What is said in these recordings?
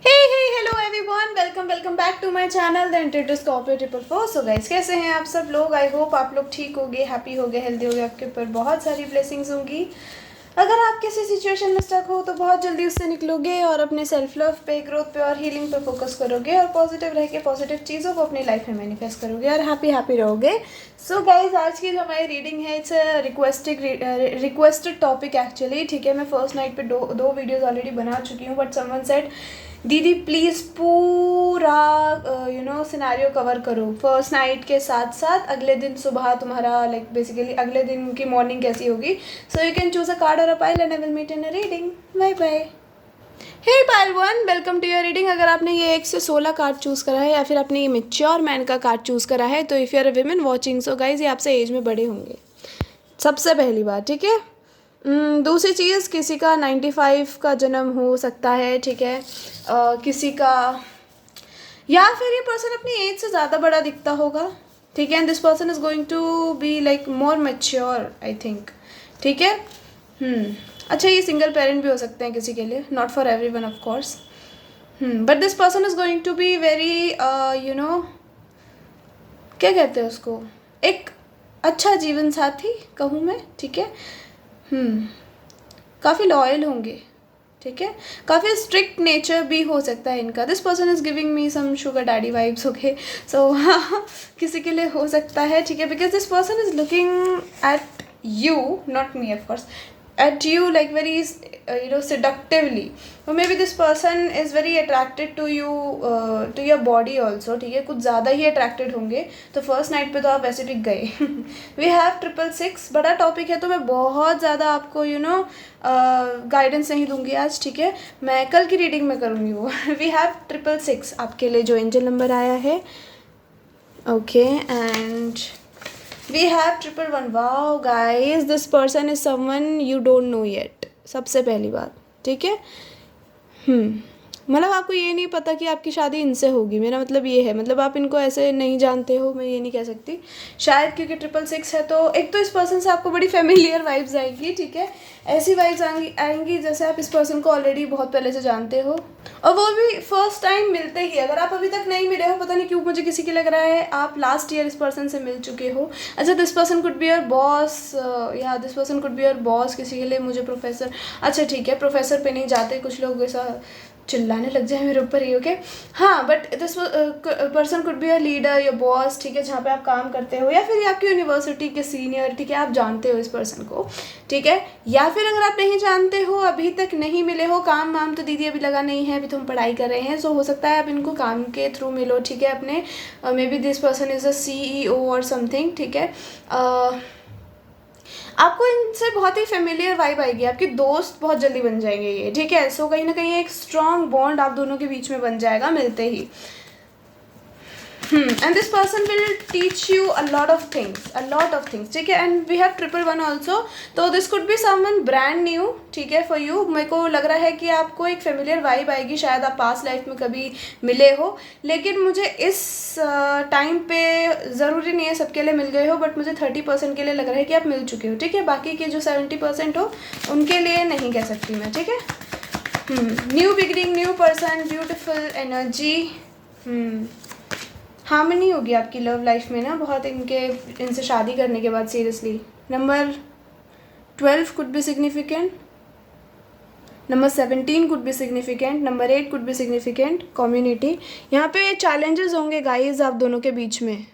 Hello everyone, welcome back to my channel the introduce Scorpio 444। So guys, कैसे हैं आप सब लोग? आई होप आप लोग ठीक होगे, हैप्पी होगे, हेल्दी होगे, आपके ऊपर बहुत सारी ब्लेसिंग्स होंगी। अगर आप किसी सिचुएशन में स्टक हो तो बहुत जल्दी उससे निकलोगे और अपने सेल्फ लव पे, ग्रोथ पे और हीलिंग पे फोकस करोगे और पॉजिटिव रह के पॉजिटिव चीज़ों को अपनी लाइफ में मैनिफेस्ट करोगे और हैप्पी रहोगे। सो गाइज, आज की जो हमारी रीडिंग है इट्स रिक्वेस्टेड टॉपिक एक्चुअली। ठीक है, मैं फर्स्ट नाइट पे दो वीडियोज़ ऑलरेडी बना चुकी हूँ, बट समवन सेड दीदी प्लीज़ पूरा सिनेरियो कवर करो फर्स्ट नाइट के साथ साथ अगले दिन सुबह तुम्हारा बेसिकली अगले दिन की मॉर्निंग कैसी होगी। So you can choose a card और a pile and I will meet in a reading. Bye bye. Hey pile one, welcome to your reading. अगर आपने ये 1 से 16 कार्ड चूज़ करा है या फिर आपने ये मेच्योर मैन का कार्ड चूज़ करा है तो if you are a women watching, so guys ये आपसे एज में बड़े होंगे, सबसे पहली बात। ठीक है, दूसरी चीज़, किसी का 95 का जन्म हो सकता है। ठीक है, किसी का, या फिर ये पर्सन अपनी एज से ज़्यादा बड़ा दिखता होगा। ठीक है, and this person is going to be like more mature I think. ठीक है, अच्छा, ये सिंगल पेरेंट भी हो सकते हैं किसी के लिए, not for every one of course, but this person is going to be very क्या कहते हैं उसको, एक अच्छा जीवन साथी कहूँ मैं। ठीक है, काफ़ी लॉयल होंगे। ठीक है, काफ़ी स्ट्रिक्ट नेचर भी हो सकता है इनका। This person is giving me some sugar daddy vibes. Okay, so किसी के लिए हो सकता है। ठीक है, because this person is looking at you, not me of course, at you like very seductively, or maybe this person is very attracted to you, to your body also। ठीक है, कुछ ज़्यादा ही attracted होंगे, तो फर्स्ट नाइट पे तो आप वैसे टिक गए। वी हैव 666, बड़ा टॉपिक है तो मैं बहुत ज़्यादा आपको गाइडेंस नहीं दूंगी आज। ठीक है, मैं कल की रीडिंग में करूँगी वो। वी हैव 666 आपके लिए जो एंजल नंबर आया है। Okay, and we have 111। wow guys, this person is someone you don't know yet, सबसे पहली बात। ठीक है, मतलब आपको ये नहीं पता कि आपकी शादी इनसे होगी, मेरा मतलब ये है, मतलब आप इनको ऐसे नहीं जानते हो, मैं ये नहीं कह सकती शायद, क्योंकि 666 है तो एक तो इस पर्सन से आपको बड़ी फेमिलियर वाइब्स आएंगी। ठीक है, ऐसी वाइब्स आएंगी जैसे आप इस पर्सन को ऑलरेडी बहुत पहले से जानते हो, और वो भी फर्स्ट टाइम मिलते ही। अगर आप अभी तक नहीं मिले हो, पता नहीं क्यों मुझे किसी के लग रहा है आप लास्ट ईयर इस पर्सन से मिल चुके हो। अच्छा, this person could be your boss, या this person could be your boss, किसी के लिए मुझे प्रोफेसर। अच्छा ठीक है, प्रोफेसर पे नहीं जाते, कुछ लोग ऐसा चिल्लाने लग जाए मेरे ऊपर ही। ओके, हाँ, but this person could be your leader, your boss. ठीक है, जहाँ पे आप काम करते हो, या फिर आपकी यूनिवर्सिटी के सीनियर। ठीक है, आप जानते हो इस पर्सन को। ठीक है, या फिर अगर आप नहीं जानते हो, अभी तक नहीं मिले हो, काम वाम तो दीदी अभी लगा नहीं है, अभी तो हम पढ़ाई कर रहे हैं, सो हो सकता है आप इनको काम के थ्रू मिलो। ठीक है, अपने may be this person is a CEO और समथिंग। ठीक है, आपको इनसे बहुत ही फेमिलियर वाइब आएगी, आपके दोस्त बहुत जल्दी बन जाएंगे ये। ठीक है, सो कहीं ना कहीं एक स्ट्रॉन्ग बॉन्ड आप दोनों के बीच में बन जाएगा मिलते ही। and this person will teach you a lot of things। ठीक है, and we have 111 also, तो this could be someone brand new। ठीक है, for you, मेरे को लग रहा है कि आपको एक फेमिलियर वाइब आएगी, शायद आप पास्ट लाइफ में कभी मिले हो, लेकिन मुझे इस टाइम पे ज़रूरी नहीं है सबके लिए मिल गए हो, बट मुझे 30% के लिए लग रहा है कि आप मिल चुके हो। ठीक है, बाकी के जो 70% हो उनके लिए नहीं कह सकती मैं। ठीक है, new beginning, new person, beautiful energy, harmony होगी आपकी लव लाइफ में ना बहुत, इनसे शादी करने के बाद seriously. Number 12 could be significant, number 17 could be significant, number 8 could be significant. Community, यहाँ पे चैलेंजेस होंगे गाइज आप दोनों के बीच में।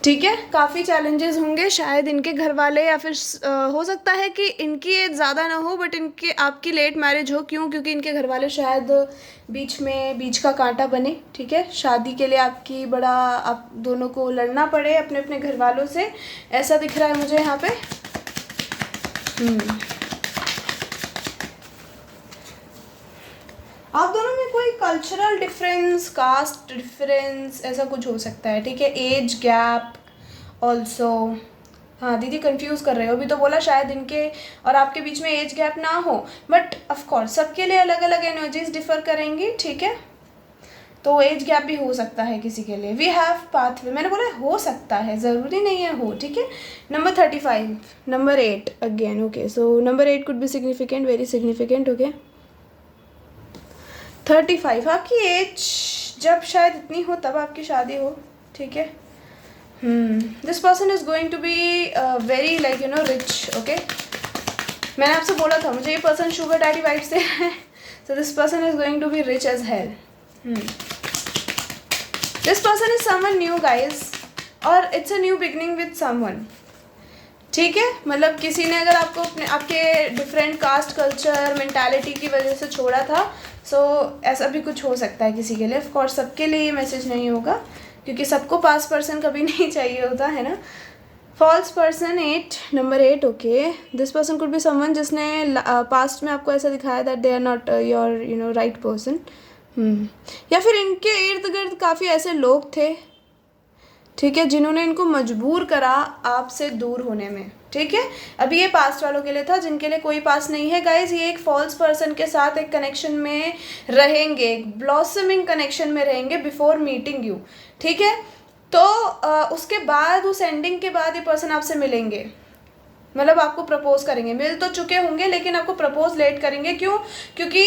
ठीक है, काफ़ी चैलेंजेस होंगे, शायद इनके घर वाले, या फिर हो सकता है कि इनकी एज ज़्यादा ना हो बट इनके आपकी लेट मैरिज हो। क्यों? क्योंकि इनके घर वाले शायद बीच का कांटा बने। ठीक है, शादी के लिए आपकी बड़ा आप दोनों को लड़ना पड़े अपने अपने घर वालों से, ऐसा दिख रहा है मुझे यहाँ पे। आप दोनों में कोई कल्चरल डिफरेंस, कास्ट डिफरेंस, ऐसा कुछ हो सकता है। ठीक है, एज गैप ऑल्सो। हाँ दीदी कंफ्यूज कर रहे हो, अभी तो बोला शायद इनके और आपके बीच में एज गैप ना हो, बट ऑफ कोर्स सबके लिए अलग अलग एनर्जीज डिफर करेंगी। ठीक है, तो एज गैप भी हो सकता है किसी के लिए। वी हैव पाथवे, मैंने बोला हो सकता है, ज़रूरी नहीं है हो। ठीक है, number 35, number 8 again. Okay, so number 8 could be significant, very significant. Okay, 35, आपकी एज जब शायद इतनी हो तब आपकी शादी हो, ठीक है। This person is going to be very like you know rich, okay. मैंने आपसे बोला था मुझे ये पर्सन शुगर डैडी वाइफ से है, so this person is going to be rich as hell. This person is someone new guys, और it's a new beginning with someone, ठीक है। मतलब किसी ने अगर आपको अपने आपके डिफरेंट कास्ट कल्चर मेंटालिटी की वजह से छोड़ा था, सो ऐसा भी कुछ हो सकता है किसी के लिए। ऑफ कोर्स सबके लिए ये मैसेज नहीं होगा, क्योंकि सबको पास्ट पर्सन कभी नहीं चाहिए होता है ना। False person 8, number 8, okay. This person could be someone जिसने पास्ट में आपको ऐसा दिखाया that they are not your you know right person, या फिर इनके इर्द गिर्द काफ़ी ऐसे लोग थे, ठीक है, जिन्होंने इनको मजबूर करा आपसे दूर होने में, ठीक है। अभी ये पास्ट वालों के लिए था, जिनके लिए कोई पास्ट नहीं है गाइज, ये एक फॉल्स पर्सन के साथ एक कनेक्शन में रहेंगे, एक ब्लॉसमिंग कनेक्शन में रहेंगे बिफोर मीटिंग यू, ठीक है। तो उसके बाद उस एंडिंग के बाद ये पर्सन आपसे मिलेंगे, मतलब आपको प्रपोज करेंगे। मिल तो चुके होंगे लेकिन आपको प्रपोज लेट करेंगे, क्यों? क्योंकि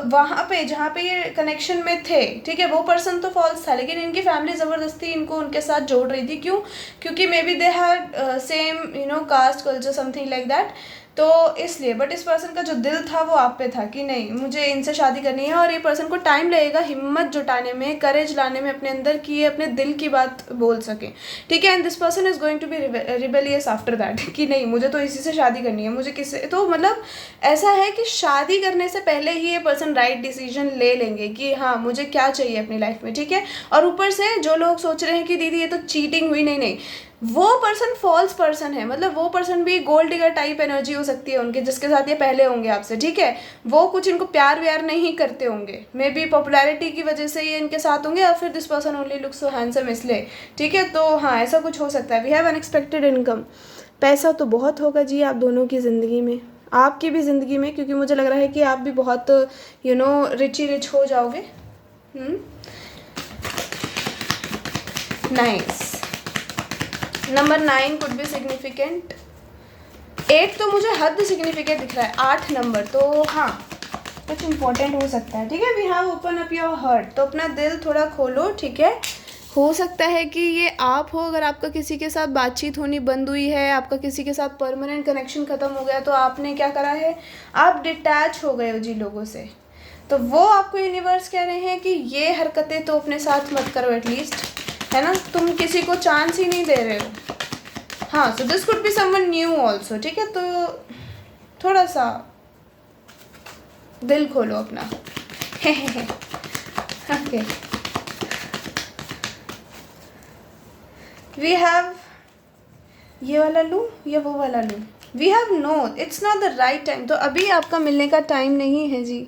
वहाँ पे जहाँ पे ये कनेक्शन में थे, ठीक है, वो पर्सन तो फॉल्स था, लेकिन इनकी फैमिली ज़बरदस्ती इनको उनके साथ जोड़ रही थी। क्यों? क्योंकि maybe they had same you know caste culture something like that, तो इसलिए। बट इस पर्सन का जो दिल था वो आप पे था कि नहीं मुझे इनसे शादी करनी है, और ये पर्सन को टाइम लगेगा हिम्मत जुटाने में, करेज लाने में अपने अंदर, कि ये अपने दिल की बात बोल सके, ठीक है। And this person is going to be rebellious after that, कि नहीं मुझे तो इसी से शादी करनी है, मुझे किसी तो मतलब ऐसा है कि शादी करने से पहले ही ये पर्सन राइट डिसीजन ले लेंगे कि हाँ मुझे क्या चाहिए अपनी लाइफ में, ठीक है। और ऊपर से जो लोग सोच रहे हैं कि दीदी ये तो चीटिंग हुई, नहीं नहीं, वो पर्सन फॉल्स पर्सन है, मतलब वो पर्सन भी गोल्ड डिगर टाइप एनर्जी हो सकती है उनके, जिसके साथ ये पहले होंगे आपसे, ठीक है। वो कुछ इनको प्यार व्यार नहीं करते होंगे, मे बी पॉपुलैरिटी की वजह से ये इनके साथ होंगे, या फिर this person only looks so handsome इसलिए, ठीक है। तो हाँ ऐसा कुछ हो सकता है। वी हैव अनएक्सपेक्टेड इनकम, पैसा तो बहुत होगा जी आप दोनों की ज़िंदगी में, आपकी भी ज़िंदगी में, क्योंकि मुझे लग रहा है कि आप भी बहुत you know rich he rich हो जाओगे। Nice. Number 9 could be significant, 8 तो मुझे हद सिग्निफिकेंट दिख रहा है, 8 नंबर तो हाँ कुछ इम्पोर्टेंट हो सकता है, ठीक है। We have open up your heart, तो अपना दिल थोड़ा खोलो, ठीक है। हो सकता है कि ये आप हो, अगर आपका किसी के साथ बातचीत होनी बंद हुई है, आपका किसी के साथ परमानेंट कनेक्शन ख़त्म हो गया, तो आपने क्या करा है, आप डिटैच हो गए हो जी लोगों से। तो वो आपको यूनिवर्स कह रहे हैं कि ये हरकतें तो अपने साथ मत करो एटलीस्ट, है ना, तुम किसी को चांस ही नहीं दे रहे हो। हाँ, so this could be someone new also, ठीक है। तो थोड़ा सा दिल खोलो अपना। ओके, वी हैव ये वाला लूँ या वो वाला लूँ? We have no, it's not the right time. तो अभी आपका मिलने का टाइम नहीं है जी,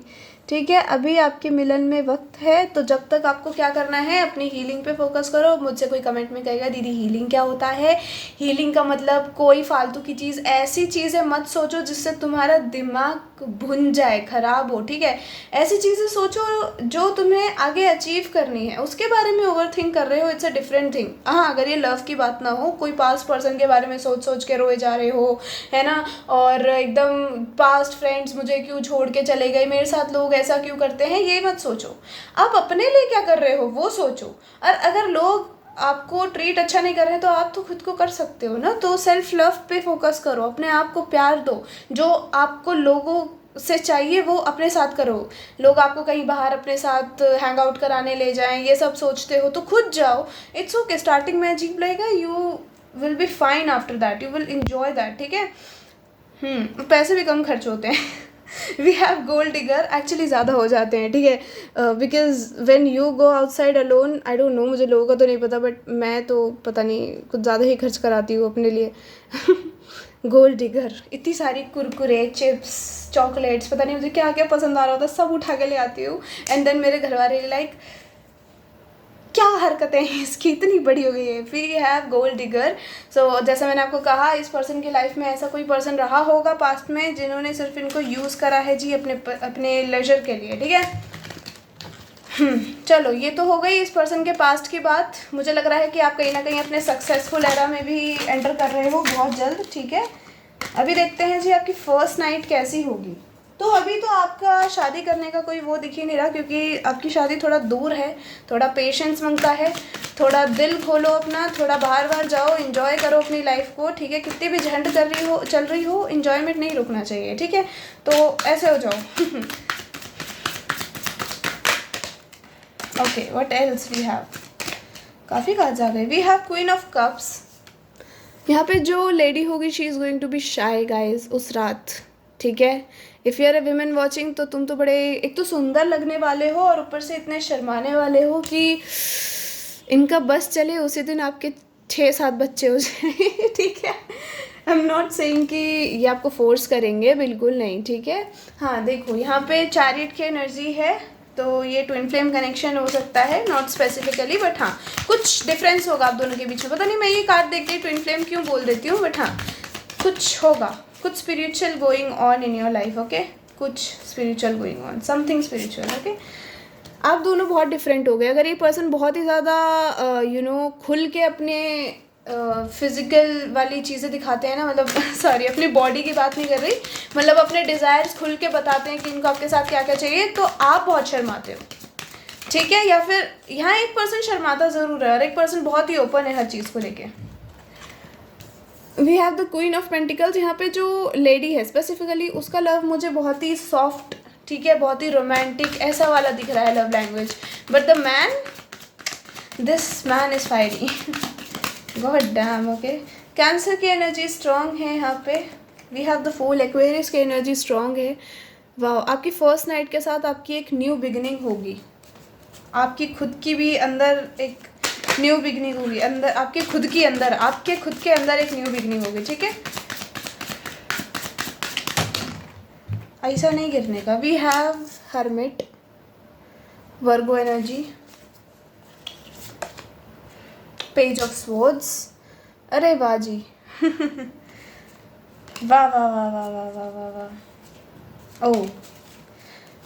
ठीक है। अभी आपके मिलन में वक्त है, तो जब तक आपको क्या करना है, अपनी हीलिंग पे फोकस करो। मुझसे कोई कमेंट में कहेगा दीदी हीलिंग क्या होता है, हीलिंग का मतलब कोई फालतू की चीज़, ऐसी चीज़ें मत सोचो जिससे तुम्हारा दिमाग भुन जाए, ख़राब हो, ठीक है। ऐसी चीज़ें सोचो जो तुम्हें आगे अचीव करनी है, उसके बारे में ओवर थिंक कर रहे हो, इट्स अ डिफरेंट थिंग। हाँ, अगर ये लव की बात ना हो, कोई पास्ट पर्सन के बारे में सोच सोच के रोए जा रहे हो, है ना, और एकदम पास्ट फ्रेंड्स मुझे क्यों छोड़ के चले गए, मेरे साथ लोग ऐसा क्यों करते हैं, ये मत सोचो। आप अपने लिए क्या कर रहे हो वो सोचो। और अगर लोग आपको ट्रीट अच्छा नहीं कर रहे तो आप तो खुद को कर सकते हो ना, तो सेल्फ लव पे फोकस करो, अपने आप को प्यार दो। जो आपको लोगों से चाहिए वो अपने साथ करो। लोग आपको कहीं बाहर अपने साथ हैंग आउट कराने ले जाएं, ये सब सोचते हो तो खुद जाओ। इट्स ओके, स्टार्टिंग में अजीब लगेगा, you will be fine after that, you will enjoy that, ठीक है। पैसे भी कम खर्च होते हैं। We have gold digger, actually ज़्यादा हो जाते हैं, ठीक है, because when you go outside alone, I don't know, मुझे लोगों का तो नहीं पता, बट मैं तो पता नहीं कुछ ज़्यादा ही खर्च कराती हूँ अपने लिए। गोल्ड डिगर, इतनी सारी कुरकुरे, चिप्स, चॉकलेट्स, पता नहीं मुझे क्या क्या पसंद आ रहा होता, सब उठा के ले आती हूँ। एंड देन मेरे घर वाले लाइक क्या हरकतें हैं इसकी, इतनी बड़ी हो गई है। We have gold digger. So जैसा मैंने आपको कहा, इस पर्सन की लाइफ में ऐसा कोई पर्सन रहा होगा पास्ट में जिन्होंने सिर्फ इनको यूज़ करा है जी अपने लेजर के लिए, ठीक है। चलो, ये तो हो गई इस पर्सन के पास्ट की बात। मुझे लग रहा है कि आप कहीं ना कहीं अपने सक्सेसफुल एरा में भी एंटर कर रहे हो बहुत जल्द, ठीक है। अभी देखते हैं जी आपकी फर्स्ट नाइट कैसी होगी। तो अभी तो आपका शादी करने का कोई वो दिख ही नहीं रहा, क्योंकि आपकी शादी थोड़ा दूर है, थोड़ा पेशेंस मांगता है, थोड़ा दिल खोलो अपना, थोड़ा बाहर बाहर जाओ, एंजॉय करो अपनी लाइफ को, ठीक है। कितनी भी झंड कर रही हो, चल रही हो, एंजॉयमेंट नहीं रुकना चाहिए, ठीक है। तो ऐसे हो जाओ। Okay, what else we have, काफ़ी कार्ड्स आ गए। We have queen of cups. यहाँ पे जो लेडी होगी she is going to be shy guys उस रात, ठीक है। If you are a women watching, तो तुम तो बड़े एक तो सुंदर लगने वाले हो और ऊपर से इतने शर्माने वाले हो कि इनका बस चले उसी दिन आपके 6-7 बच्चे हो जाए। ठीक है, आई एम नॉट सेइंग कि ये आपको फोर्स करेंगे, बिल्कुल नहीं, ठीक है। हाँ देखो, यहाँ पे चैरियट की एनर्जी है, तो ये ट्विन फ्लेम कनेक्शन हो सकता है, नॉट स्पेसिफिकली, बट हाँ कुछ डिफरेंस होगा आप दोनों के बीच में। पता नहीं मैं ये कार्ड देख के ट्विन फ्लेम क्यों बोल देती हूँ, बट हाँ कुछ होगा, कुछ spiritual going on in your life, okay. कुछ spiritual going on, something spiritual, okay. आप दोनों बहुत डिफरेंट हो गए। अगर ये पर्सन बहुत ही ज़्यादा खुल के अपने फिजिकल वाली चीज़ें दिखाते हैं ना, मतलब सॉरी अपनी बॉडी की बात नहीं कर रही, मतलब अपने डिज़ायर्स खुल के बताते हैं कि इनको आपके साथ क्या क्या चाहिए, तो आप बहुत शर्माते हो, ठीक है। या फिर यहाँ एक पर्सन शर्माता ज़रूर है और एक पर्सन बहुत ही ओपन है हर चीज़ को लेके। We have the queen of pentacles. यहाँ पे जो लेडी है स्पेसिफिकली, उसका लव मुझे बहुत ही सॉफ्ट, ठीक है, बहुत ही रोमांटिक ऐसा वाला दिख रहा है love language. But the man, this man is fiery, god damn, okay. Cancer की एनर्जी स्ट्रॉन्ग है यहाँ पे। We have the fool. Aquarius की एनर्जी स्ट्रॉन्ग है। वाह, आपकी फर्स्ट नाइट के साथ आपकी एक न्यू बिगनिंग होगी, आपकी खुद की भी अंदर एक न्यू बिगनिंग होगी, अंदर आपके खुद की अंदर, आपके खुद के अंदर एक न्यू बिगनिंग होगी, ठीक है। ऐसा नहीं गिरने का। We have hermit, Virgo energy, page of swords. अरे वाह जी, वाह वाह वाह वाह वाह वाह वाह वाह। Oh,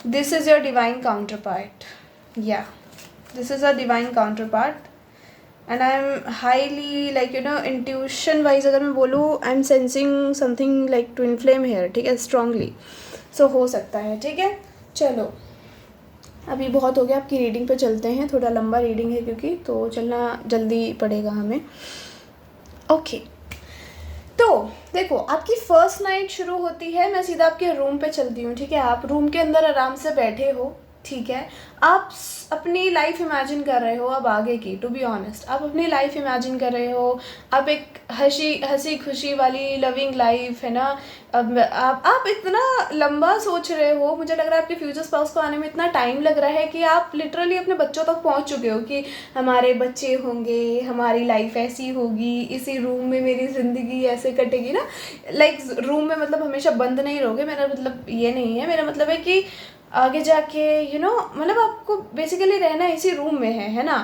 this is your divine counterpart, या this is a divine counterpart. And I am highly like intuition wise अगर मैं बोलूँ, I am sensing something like twin flame here, ठीक है, स्ट्रांगली। सो हो सकता है, ठीक है। चलो अभी बहुत हो गया, आपकी रीडिंग पे चलते हैं। थोड़ा लंबा रीडिंग है क्योंकि, तो चलना जल्दी पड़ेगा हमें, ओके। तो देखो, आपकी फर्स्ट नाइट शुरू होती है, मैं सीधा आपके रूम पे चलती हूँ, ठीक है। आप रूम के अंदर आराम से बैठे हो, ठीक है। आप अपनी लाइफ इमेजिन कर रहे हो अब आगे की, टू बी ऑनेस्ट आप अपनी लाइफ इमेजिन कर रहे हो। आप एक हंसी खुशी वाली लविंग लाइफ है ना। अब आप इतना लंबा सोच रहे हो, मुझे लग रहा है आपके फ्यूचर स्पाउस को आने में इतना टाइम लग रहा है कि आप लिटरली अपने बच्चों तक पहुंच चुके हो कि हमारे बच्चे होंगे, हमारी लाइफ ऐसी होगी, इसी रूम में मेरी ज़िंदगी ऐसे कटेगी ना। लाइक रूम में मतलब हमेशा बंद नहीं रहोगे, मेरा मतलब ये नहीं है। मेरा मतलब है कि आगे जाके मतलब आपको बेसिकली रहना इसी रूम में है ना।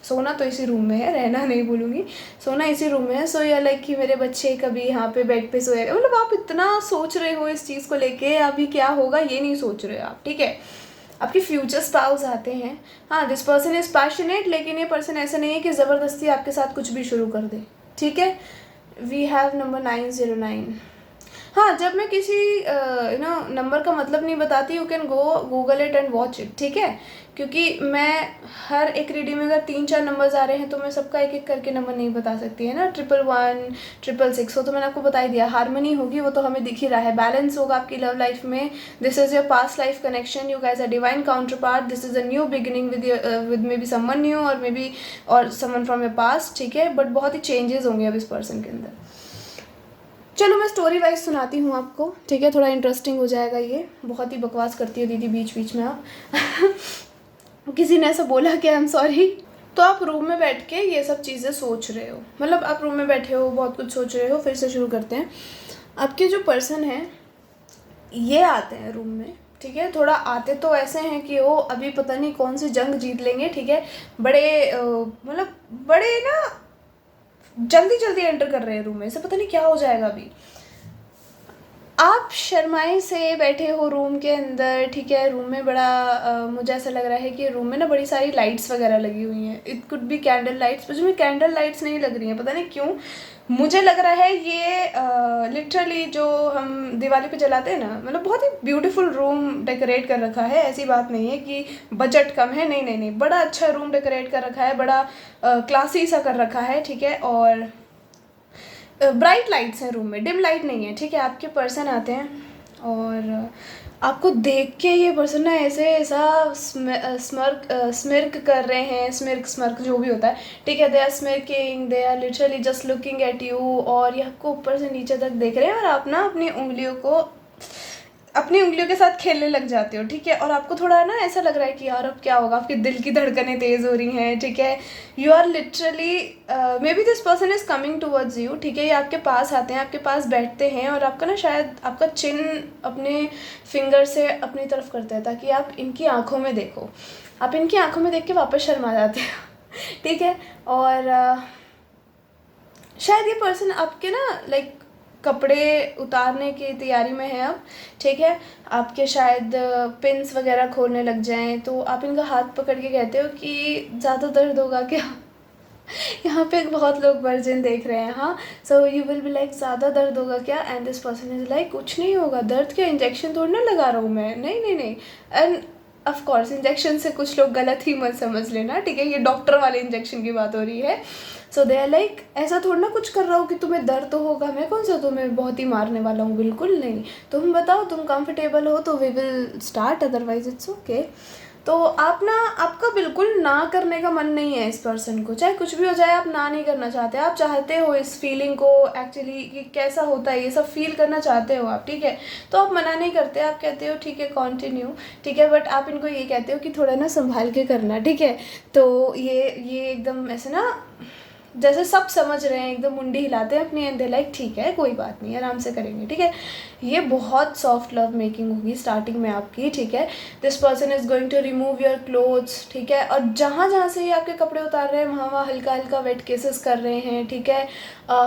सोना तो इसी रूम में है, रहना नहीं बोलूँगी, सोना इसी रूम में है। सो या लाइक कि मेरे बच्चे कभी यहाँ पे बेड पे सोएगा, मतलब आप इतना सोच रहे हो इस चीज़ को लेके, अभी क्या होगा ये नहीं सोच रहे हो आप, ठीक है। आपके फ्यूचर स्पाउस आते हैं। हाँ, दिस पर्सन इज़ पैशनेट, लेकिन ये पर्सन ऐसा नहीं है कि ज़बरदस्ती आपके साथ कुछ भी शुरू कर दे, ठीक है। We have number 909। हाँ, जब मैं किसी नंबर का मतलब नहीं बताती, you can go Google it and watch it, ठीक है। क्योंकि मैं हर एक रीडिंग में अगर 3-4 नंबर्स आ रहे हैं तो मैं सबका एक एक करके नंबर नहीं बता सकती है ना। 111, 666 हो तो मैंने आपको बता ही दिया। हारमनी होगी वो तो हमें दिख ही रहा है, बैलेंस होगा आपकी लव लाइफ में। This is your past life connection, you guys are divine counterpart, this is a new beginning with maybe someone new और मे बी और समवन फ्रॉम योर पास्ट, ठीक है। But बहुत ही changes होंगे अब इस person के अंदर। चलो मैं स्टोरी वाइज सुनाती हूँ आपको, ठीक है, थोड़ा इंटरेस्टिंग हो जाएगा। ये बहुत ही बकवास करती हो दीदी बीच बीच में आप। किसी ने ऐसा बोला कि आई एम सॉरी। तो आप रूम में बैठ के ये सब चीज़ें सोच रहे हो, मतलब आप रूम में बैठे हो, बहुत कुछ सोच रहे हो। फिर से शुरू करते हैं। आपके जो पर्सन है ये आते हैं रूम में, ठीक है। थोड़ा आते तो ऐसे हैं कि वो अभी पता नहीं कौन सी जंग जीत लेंगे, ठीक है। बड़े मतलब बड़े ना जल्दी जल्दी एंटर कर रहे हैं रूम में, ऐसे पता नहीं क्या हो जाएगा अभी। आप शर्माए से बैठे हो रूम के अंदर, ठीक है। रूम में बड़ा मुझे ऐसा लग रहा है कि रूम में ना बड़ी सारी लाइट्स वगैरह लगी हुई हैं। It could be candle lights, मुझे में कैंडल लाइट्स नहीं लग रही हैं, पता नहीं क्यों। मुझे लग रहा है ये लिटरली जो हम दिवाली पे जलाते हैं ना, मतलब बहुत ही ब्यूटीफुल रूम डेकोरेट कर रखा है। ऐसी बात नहीं है कि बजट कम है, नहीं नहीं नहीं, बड़ा अच्छा रूम डेकोरेट कर रखा है, बड़ा क्लासी सा कर रखा है, ठीक है। और ब्राइट लाइट्स हैं रूम में, डिम लाइट नहीं है, ठीक है। आपके पर्सन आते हैं और आपको देख के ये पर्सन ना ऐसा स्मिर्क कर रहे हैं, स्मिर्क जो भी होता है, ठीक है। They are smirking, they are literally just looking at you, और ये आपको ऊपर से नीचे तक देख रहे हैं, और आप ना अपनी उंगलियों के साथ खेलने लग जाते हो, ठीक है। और आपको थोड़ा ना ऐसा लग रहा है कि यार अब क्या होगा, आपके दिल की धड़कनें तेज़ हो रही हैं, ठीक है। You are literally maybe this person is coming towards you, ठीक है। ये आपके पास आते हैं, आपके पास बैठते हैं, और आपका ना शायद आपका चिन अपने फिंगर से अपनी तरफ करते हैं ताकि आप इनकी आँखों में देखो। आप इनकी आँखों में देख के वापस शर्मा जाते हो ठीक है। और शायद ये पर्सन आपके ना लाइक कपड़े उतारने की तैयारी में है अब, ठीक है। आपके शायद पिन्स वगैरह खोलने लग जाएं, तो आप इनका हाथ पकड़ के कहते हो कि ज़्यादा दर्द होगा क्या यहाँ पे बहुत लोग वर्जिन देख रहे हैं, हाँ। So you will be like ज़्यादा दर्द होगा क्या, and this person is like कुछ नहीं होगा, दर्द के इंजेक्शन थोड़ी ना लगा रहा हूँ मैं, नहीं नहीं नहीं। एंड ऑफ कोर्स इंजेक्शन से कुछ लोग गलत ही मत समझ लेना, ठीक है। ये डॉक्टर वाले इंजेक्शन की बात हो रही है। सो दे आर लाइक ऐसा थोड़ा ना कुछ कर रहा हो कि तुम्हें दर्द तो होगा, मैं कौन सा तुम्हें बहुत ही मारने वाला हूँ, बिल्कुल नहीं। तुम बताओ तुम कंफर्टेबल हो तो we will start, otherwise it's okay. तो आप ना, आपका बिल्कुल ना करने का मन नहीं है इस पर्सन को, चाहे कुछ भी हो जाए, आप ना नहीं करना चाहते। आप चाहते हो इस फीलिंग को एक्चुअली कि कैसा होता है ये सब फील करना चाहते हो आप, ठीक है। तो आप मना नहीं करते, आप कहते हो ठीक है कंटिन्यू, ठीक है। बट आप इनको ये कहते हो कि थोड़ा ना संभाल के करना, ठीक है। तो ये एकदम ऐसे ना जैसे सब समझ रहे हैं, एकदम मुंडी हिलाते हैं अपनी, एंड दे लाइक ठीक है कोई बात नहीं, आराम से करेंगे, ठीक है। ये बहुत सॉफ्ट लव मेकिंग होगी स्टार्टिंग में आपकी, ठीक है। This person is going to remove your clothes, ठीक है। और जहाँ जहाँ से ये आपके कपड़े उतार रहे हैं वहाँ वहाँ हल्का हल्का वेट केसेस कर रहे हैं, ठीक है।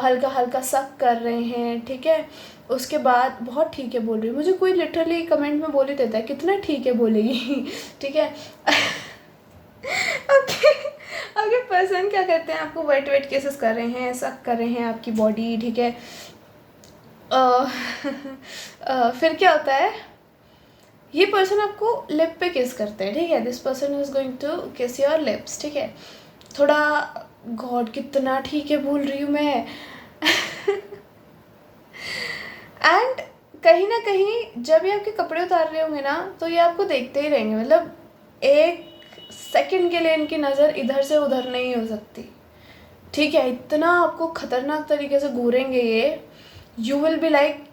हल्का हल्का सक कर रहे हैं, ठीक है। उसके बाद बहुत ठीक है बोल रही हूँ, मुझे कोई लिटरली कमेंट में बोल ही देता है कितना ठीक है बोलेगी ठीक है ओके आपके पर्सन क्या करते हैं, आपको वेट वेट केसेस कर रहे हैं, सक कर रहे हैं आपकी बॉडी, ठीक है। फिर क्या होता है, ये पर्सन आपको लिप पे किस करते हैं, ठीक है। This person is going to kiss your lips, ठीक है। थोड़ा गॉड कितना ठीक है बोल रही हूँ मैं एंड कहीं ना कहीं जब ये आपके कपड़े उतार रहे होंगे ना, तो ये आपको देखते ही रहेंगे, मतलब एक सेकंड के लिए इनकी नज़र इधर से उधर नहीं हो सकती, ठीक है। इतना आपको खतरनाक तरीके से घूरेंगे ये, यू विल बी लाइक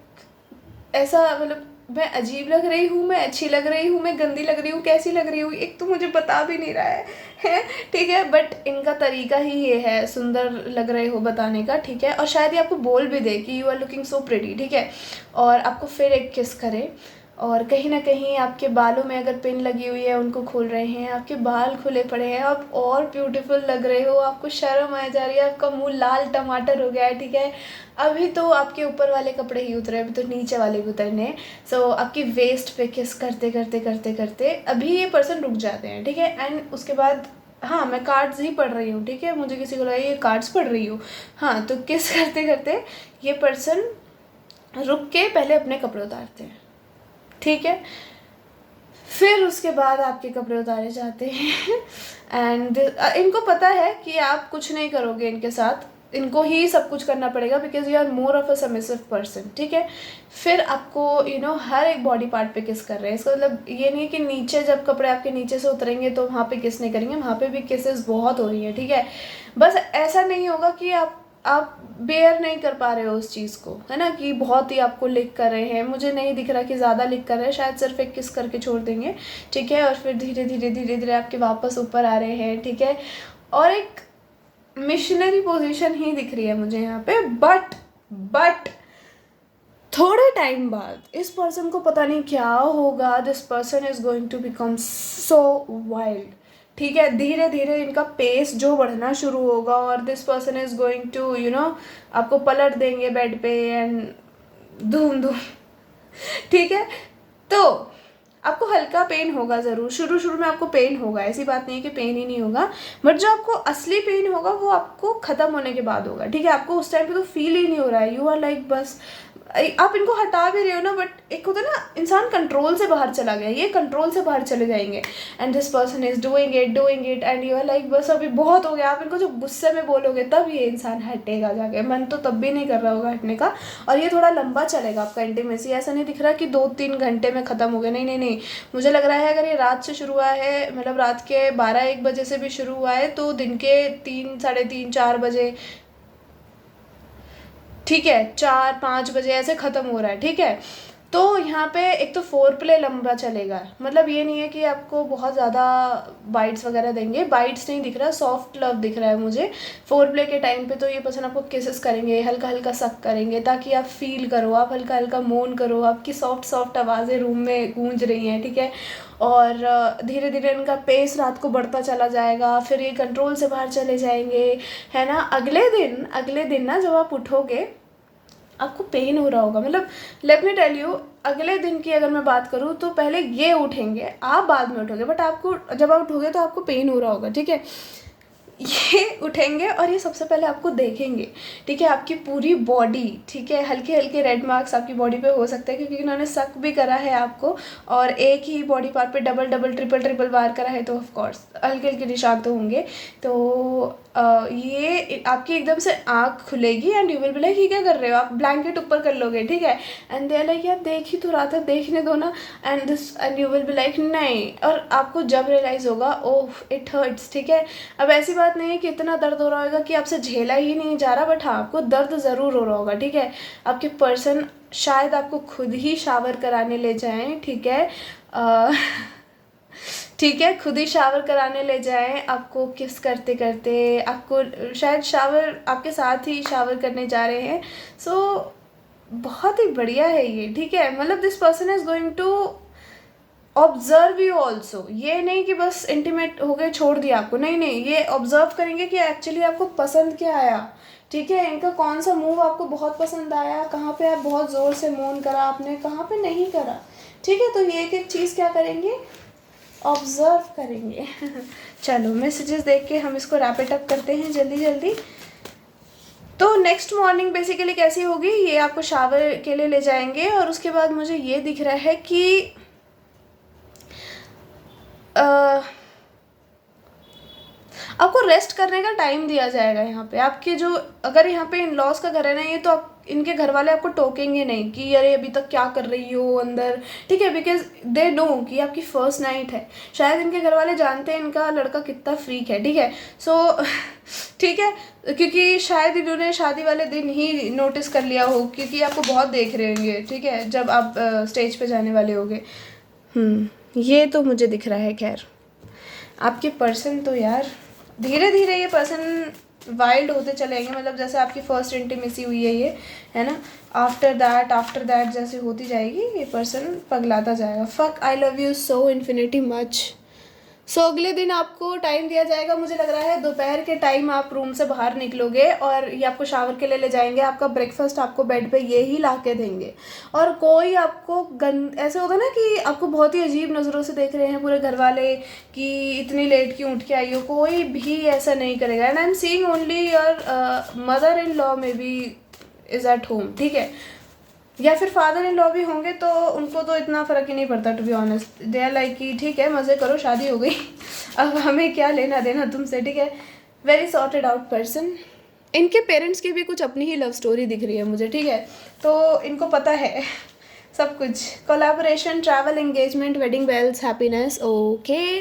ऐसा, मतलब मैं अजीब लग रही हूँ, मैं अच्छी लग रही हूँ, मैं गंदी लग रही हूँ, कैसी लग रही हूँ, एक तो मुझे बता भी नहीं रहा है ठीक है। बट इनका तरीका ही ये है सुंदर लग रहे हो बताने का, ठीक है। और शायद ये आपको बोल भी दे कि you are looking so pretty, ठीक है। और आपको फिर एक किस करे, और कहीं ना कहीं आपके बालों में अगर पिन लगी हुई है उनको खोल रहे हैं, आपके बाल खुले पड़े हैं, आप और ब्यूटीफुल लग रहे हो, आपको शर्म आ जा रही है, आपका मुंह लाल टमाटर हो गया है, ठीक है। अभी तो आपके ऊपर वाले कपड़े ही उतरे, अभी तो नीचे वाले भी उतरने हैं। सो आपकी वेस्ट पे किस करते करते करते करते अभी ये पर्सन रुक जाते हैं, ठीक है। एंड उसके बाद हाँ मैं कार्ड्स ही पढ़ रही हूँ, ठीक है, मुझे किसी को लगा ये कार्ड्स पढ़ रही हूँ, हाँ। तो किस करते करते ये पर्सन रुक के पहले अपने कपड़े उतारते हैं, ठीक है। फिर उसके बाद आपके कपड़े उतारे जाते हैं एंड इनको पता है कि आप कुछ नहीं करोगे इनके साथ, इनको ही सब कुछ करना पड़ेगा because you are more of a submissive person, ठीक है। फिर आपको हर एक बॉडी पार्ट पे किस कर रहे हैं, इसका मतलब ये नहीं कि नीचे जब कपड़े आपके नीचे से उतरेंगे तो वहाँ पे किस नहीं करेंगे, वहाँ पे भी किसेस बहुत हो रही है, ठीक है। बस ऐसा नहीं होगा कि आप बेयर नहीं कर पा रहे हो उस चीज़ को, है ना, कि बहुत ही आपको लिक कर रहे हैं, मुझे नहीं दिख रहा कि ज़्यादा लिक कर रहे हैं, शायद सिर्फ एक किस करके छोड़ देंगे, ठीक है। और फिर धीरे धीरे धीरे धीरे आपके वापस ऊपर आ रहे हैं, ठीक है। और एक मिशनरी पोजीशन ही दिख रही है मुझे यहाँ पे, बट थोड़े टाइम बाद इस पर्सन को पता नहीं क्या होगा, this person is going to become so wild, ठीक है। धीरे धीरे इनका पेस जो बढ़ना शुरू होगा और this person is going to आपको पलट देंगे बेड पे एंड धूम धूम ठीक है, तो आपको हल्का पेन होगा ज़रूर, शुरू शुरू में आपको पेन होगा, ऐसी बात नहीं है कि पेन ही नहीं होगा, बट जो आपको असली पेन होगा वो आपको ख़त्म होने के बाद होगा। ठीक है, आपको उस टाइम पे तो फील ही नहीं हो रहा है, यू आर लाइक बस आप इनको हटा भी रहे हो ना, बट एक होता है ना इंसान कंट्रोल से बाहर चला गया, ये कंट्रोल से बाहर चले जाएंगे, and this person is doing it and you are like बस अभी बहुत हो गया। आप इनको जब गुस्से में बोलोगे तब ये इंसान हटेगा जाके, मन तो तब भी नहीं कर रहा होगा हटने का, और ये थोड़ा लंबा चलेगा आपका इंटीमेसी। ऐसा नहीं दिख रहा कि 2-3 घंटे में ख़त्म हो गया, नहीं नहीं नहीं, मुझे लग रहा है अगर ये रात से शुरू हुआ है, मतलब रात के 12-1 बजे से भी शुरू हुआ है, तो दिन के 3-3:30-4 बजे, ठीक है, 4-5 बजे ऐसे ख़त्म हो रहा है। ठीक है, तो यहाँ पे एक तो फोर प्ले लंबा चलेगा, मतलब ये नहीं है कि आपको बहुत ज़्यादा बाइट्स वगैरह देंगे, बाइट्स नहीं दिख रहा, सॉफ्ट लव दिख रहा है मुझे। फोर प्ले के टाइम पे तो ये पर्सन आपको किसेस करेंगे, हल्का हल्का सक करेंगे, ताकि आप फील करो, आप हल्का हल्का मोन करो, आपकी सॉफ्ट सॉफ्ट आवाज़ें रूम में गूंज रही हैं। ठीक है, और धीरे धीरे इनका पेस रात को बढ़ता चला जाएगा, फिर ये कंट्रोल से बाहर चले जाएंगे, है ना। अगले दिन ना जब आप उठोगे आपको पेन हो रहा होगा, मतलब लेट मी टेल यू, अगले दिन की अगर मैं बात करूँ तो पहले ये उठेंगे, आप बाद में उठोगे, बट आपको जब आप उठोगे तो आपको पेन हो रहा होगा। ठीक है, ये उठेंगे और ये सबसे पहले आपको देखेंगे। ठीक है, आपकी पूरी बॉडी, ठीक है, हल्के हल्के रेड मार्क्स आपकी बॉडी पे हो सकते हैं क्योंकि उन्होंने सक भी करा है आपको, और एक ही बॉडी पार्ट पे डबल डबल ट्रिपल बार करा है, तो ऑफ कोर्स हल्के हल्के निशान तो होंगे। तो ये आपकी एकदम से आँख खुलेगी and you will be like ये क्या कर रहे हो, आप ब्लैंकेट ऊपर कर लोगे। ठीक है, एंड दे आर लाइक यार देख ही तो रहा था, देखने दो ना, and you will be like नहीं, और आपको जब रियलाइज़ होगा ओह इट हर्ट्स। ठीक है, अब ऐसी बात नहीं है कि इतना दर्द हो रहा होगा कि आपसे झेला ही नहीं जा रहा, बट हाँ आपको दर्द ज़रूर हो रहा होगा। ठीक है, आपके पर्सन शायद आपको खुद ही शावर कराने ले जाएं। ठीक है, ठीक है, खुद ही शावर कराने ले जाएं, आपको किस करते करते, आपको शायद शावर आपके साथ ही शावर करने जा रहे हैं। सो बहुत ही बढ़िया है ये। ठीक है, मतलब this person is going to observe you also, ये नहीं कि बस इंटीमेट हो गए छोड़ दिया आपको, नहीं नहीं, ये ऑब्जर्व करेंगे कि एक्चुअली आपको पसंद क्या आया। ठीक है, इनका कौन सा मूव आपको बहुत पसंद आया, कहाँ पे आप बहुत ज़ोर से मौन करा आपने, कहाँ पे नहीं करा। ठीक है, तो ये एक एक चीज़ क्या करेंगे, ऑब्जर्व करेंगे। चलो मैसेजेस देख के हम इसको रैप इट अप करते हैं जल्दी जल्दी। तो नेक्स्ट मॉर्निंग बेसिकली कैसी होगी, ये आपको शावर के लिए ले जाएंगे, और उसके बाद मुझे ये दिख रहा है कि आपको रेस्ट करने का टाइम दिया जाएगा यहाँ पे। आपके जो अगर यहाँ पे इन लॉज का घर है ना, ये तो आप इनके घर वाले आपको टोकेंगे नहीं कि अरे अभी तक क्या कर रही हो अंदर। ठीक है, बिकॉज दे नो कि आपकी फर्स्ट नाइट है, शायद इनके घर वाले जानते हैं इनका लड़का कितना फ्रीक है। ठीक है, सो ठीक है, क्योंकि शायद इन्होंने शादी वाले दिन ही नोटिस कर लिया हो, क्योंकि आपको बहुत देख रहे होंगे। ठीक है, जब आप स्टेज पे जाने वाले होंगे। ये तो मुझे दिख रहा है। खैर आपके पर्सन तो यार धीरे धीरे ये पर्सन वाइल्ड होते चलेंगे, मतलब जैसे आपकी फर्स्ट इंटीमेसी हुई है ये, है ना, आफ्टर दैट जैसे होती जाएगी ये पर्सन पगलाता जाएगा। Fuck I love you so infinity much. So अगले दिन आपको टाइम दिया जाएगा, मुझे लग रहा है दोपहर के टाइम आप रूम से बाहर निकलोगे और ये आपको शावर के लिए ले जाएंगे, आपका ब्रेकफास्ट आपको बेड पे ये ही ला के देंगे, और कोई आपको ऐसे होगा ना कि आपको बहुत ही अजीब नज़रों से देख रहे हैं पूरे घर वाले कि इतनी लेट क्यों उठ के आई हो, कोई भी ऐसा नहीं करेगा। And I am seeing only your mother in law may be is at home. ठीक है, या फिर फादर इन लॉ भी होंगे तो उनको तो इतना फ़र्क ही नहीं पड़ता, to be honest. They are like कि ठीक है मज़े करो, शादी हो गई, अब हमें क्या लेना देना तुमसे। ठीक है, वेरी सॉर्टेड आउट पर्सन। इनके पेरेंट्स की भी कुछ अपनी ही लव स्टोरी दिख रही है मुझे। ठीक है, तो इनको पता है सब कुछ, collaboration, travel, engagement, wedding bells, happiness. Okay,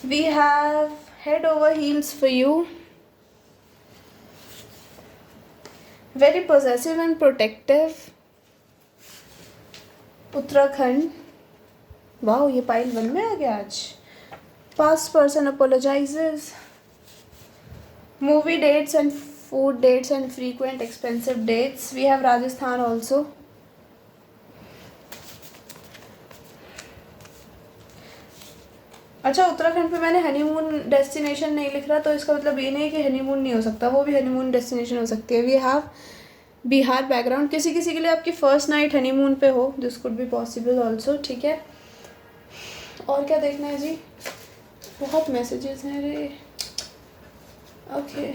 we have head over heels for you, very possessive and protective, Uttarakhand. वाह, ये पाइल 1 में आ गया आज। Past person apologizes, movie dates and food dates and frequent expensive dates. We have Rajasthan also. अच्छा, उत्तराखंड पे मैंने honeymoon destination नहीं लिख रहा, तो इसका मतलब ये नहीं है कि हनीमून नहीं हो सकता, वो भी हनीमून डेस्टिनेशन हो सकती है। We have Bihar background. किसी किसी के लिए आपकी फर्स्ट नाइट हनीमून पे हो, this could be possible also, ठीक है। और क्या देखना है जी? बहुत मैसेजेस हैं रे। Okay,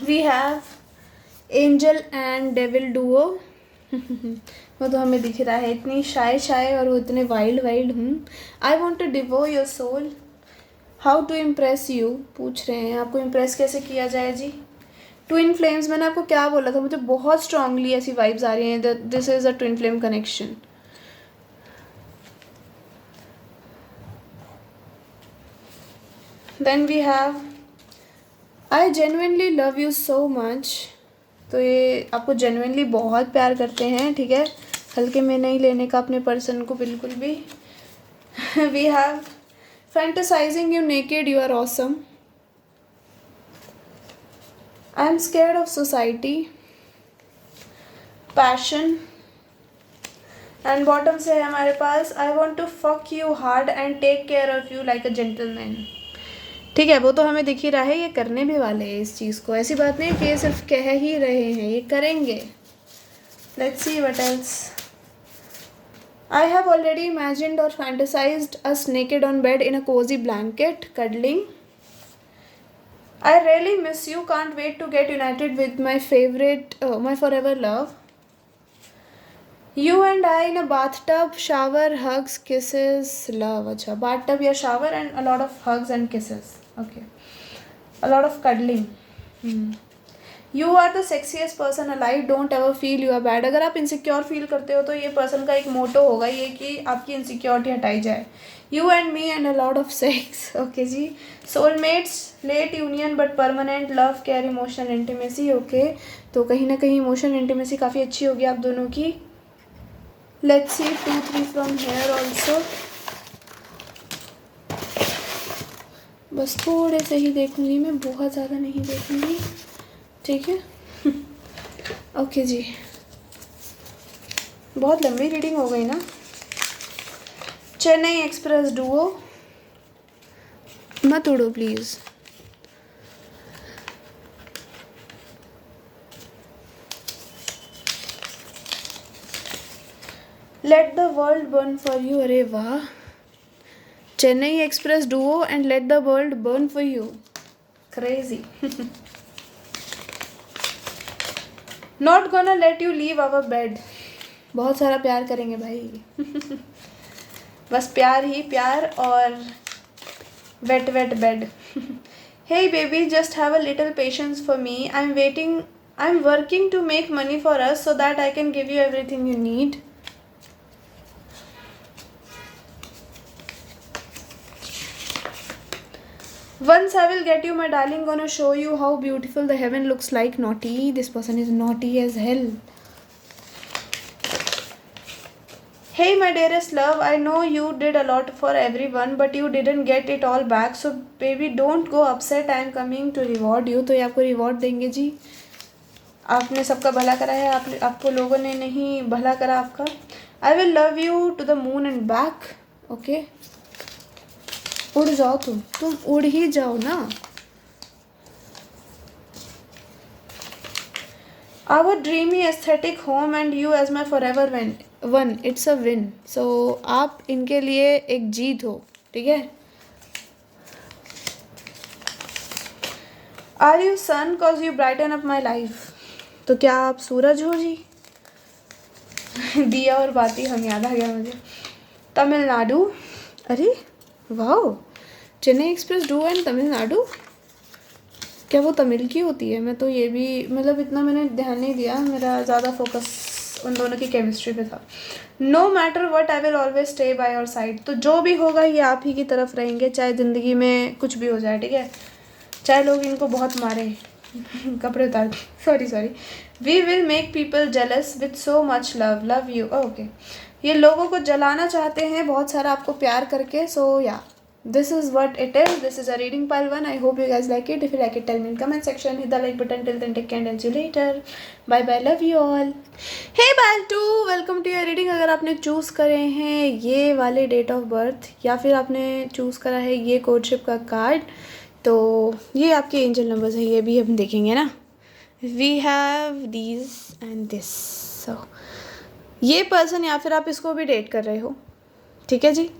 we have angel and devil duo. वो तो हमें दिख रहा है, इतनी शाय शाय और वो इतने wild wild. I want to devour your soul, how to impress you, पूछ रहे हैं आपको इम्प्रेस कैसे किया जाए जी। ट्विन फ्लेम्स, मैंने आपको क्या बोला था, मुझे बहुत स्ट्रांगली ऐसी वाइब्स आ रही हैं, this is a twin flame connection. Then we have I genuinely love you so much. तो ये आपको जेन्युइनली बहुत प्यार करते हैं, ठीक है। हल्के में नहीं लेने का अपने पर्सन को बिल्कुल भी। We have fantasizing you naked, you are awesome. I am scared of society, passion. And bottom से है हमारे पास I want to fuck you hard and take care of you like a gentleman. ठीक है, वो तो हमें दिख ही रहा है, ये करने भी वाले हैं इस चीज़ को, ऐसी बात नहीं कि ये सिर्फ कह ही रहे हैं, ये करेंगे। Let's see what else. I have already imagined और fantasized us naked on bed in a cosy blanket cuddling. I really miss you, can't wait to get united with my favorite, my forever love. You and I in a bathtub, shower, hugs, kisses, love. अच्छा, bathtub या shower and a lot of hugs and kisses. Okay. A lot of cuddling. You are the sexiest person alive, don't ever feel you are bad. अगर आप insecure feel करते हो तो ये person का एक motto होगा ये कि आपकी insecurity हटाई जाए. You and me and a lot of sex. Okay ji. Soulmates, late union but permanent love, care, emotional intimacy. Okay. तो कहीं ना कहीं emotional intimacy काफ़ी अच्छी होगी आप दोनों की. Let's see 2-3 from here also. बस थोड़े से ही देखूंगी मैं, बहुत ज़्यादा नहीं देखूंगी, ठीक है। ओके जी, बहुत लंबी रीडिंग हो गई ना। चेन्नई एक्सप्रेस डुओ, मत उड़ो please. Let the world burn for you, अरे वाह। Chennai Express duo and let the world burn for you, crazy. Not gonna let you leave our bed, बहुत सारा प्यार करेंगे भाई। बस प्यार ही प्यार और wet wet bed. Hey baby, just have a little patience for me, I am working to make money for us so that I can give you everything you need. Once I will get you, my darling, gonna show you how beautiful the heaven looks like. Naughty, this person is naughty as hell. Hey my dearest love, I know you did a lot for everyone but you didn't get it all back, so baby don't go upset, I am coming to reward you. तो ये आपको reward देंगे जी, आपने सबका भला करा है, आपको लोगों ने नहीं भला करा आपका। I will love you to the moon and back. Okay, उड़ जाओ, तुम उड़ ही जाओ ना। Our dreamy aesthetic home and you as my forever one, it's a win. So आप इनके लिए एक जीत हो, ठीक है। Are you sun cause you brighten up my life? तो क्या आप सूरज हो जी? दिया और बाती हम याद आ गया मुझे। तमिलनाडु, अरे वाह, Chennai express do and Tamil Nadu, क्या वो तमिल की होती है? मैं तो ये भी मतलब इतना मैंने ध्यान नहीं दिया, मेरा ज़्यादा फोकस उन दोनों की केमिस्ट्री पे था। No matter what I will always stay by your side, तो जो भी होगा ये आप ही की तरफ रहेंगे, चाहे ज़िंदगी में कुछ भी हो जाए, ठीक है। चाहे लोग इनको बहुत मारें, कपड़े उतार, sorry sorry. We will make people jealous with so much love, love you. Okay, ये लोगों को जलाना चाहते हैं बहुत सारा आपको प्यार करके। सो या this is what it is. This is a reading pile 1. I hope you guys like it. If you like it, tell me in comment section. Hit the like button. Till then, take care and see you later. Bye bye, love you all. Hey pile 2, welcome to your reading. अगर आपने choose करे हैं ये वाले date of birth या फिर आपने choose करा है ये कोडशिप का कार्ड, तो ये आपके एंजल नंबर्स हैं, ये भी हम देखेंगे ना। We have these and this. So ये पर्सन या फिर आप इसको भी डेट कर रहे हो, ठीक है जी।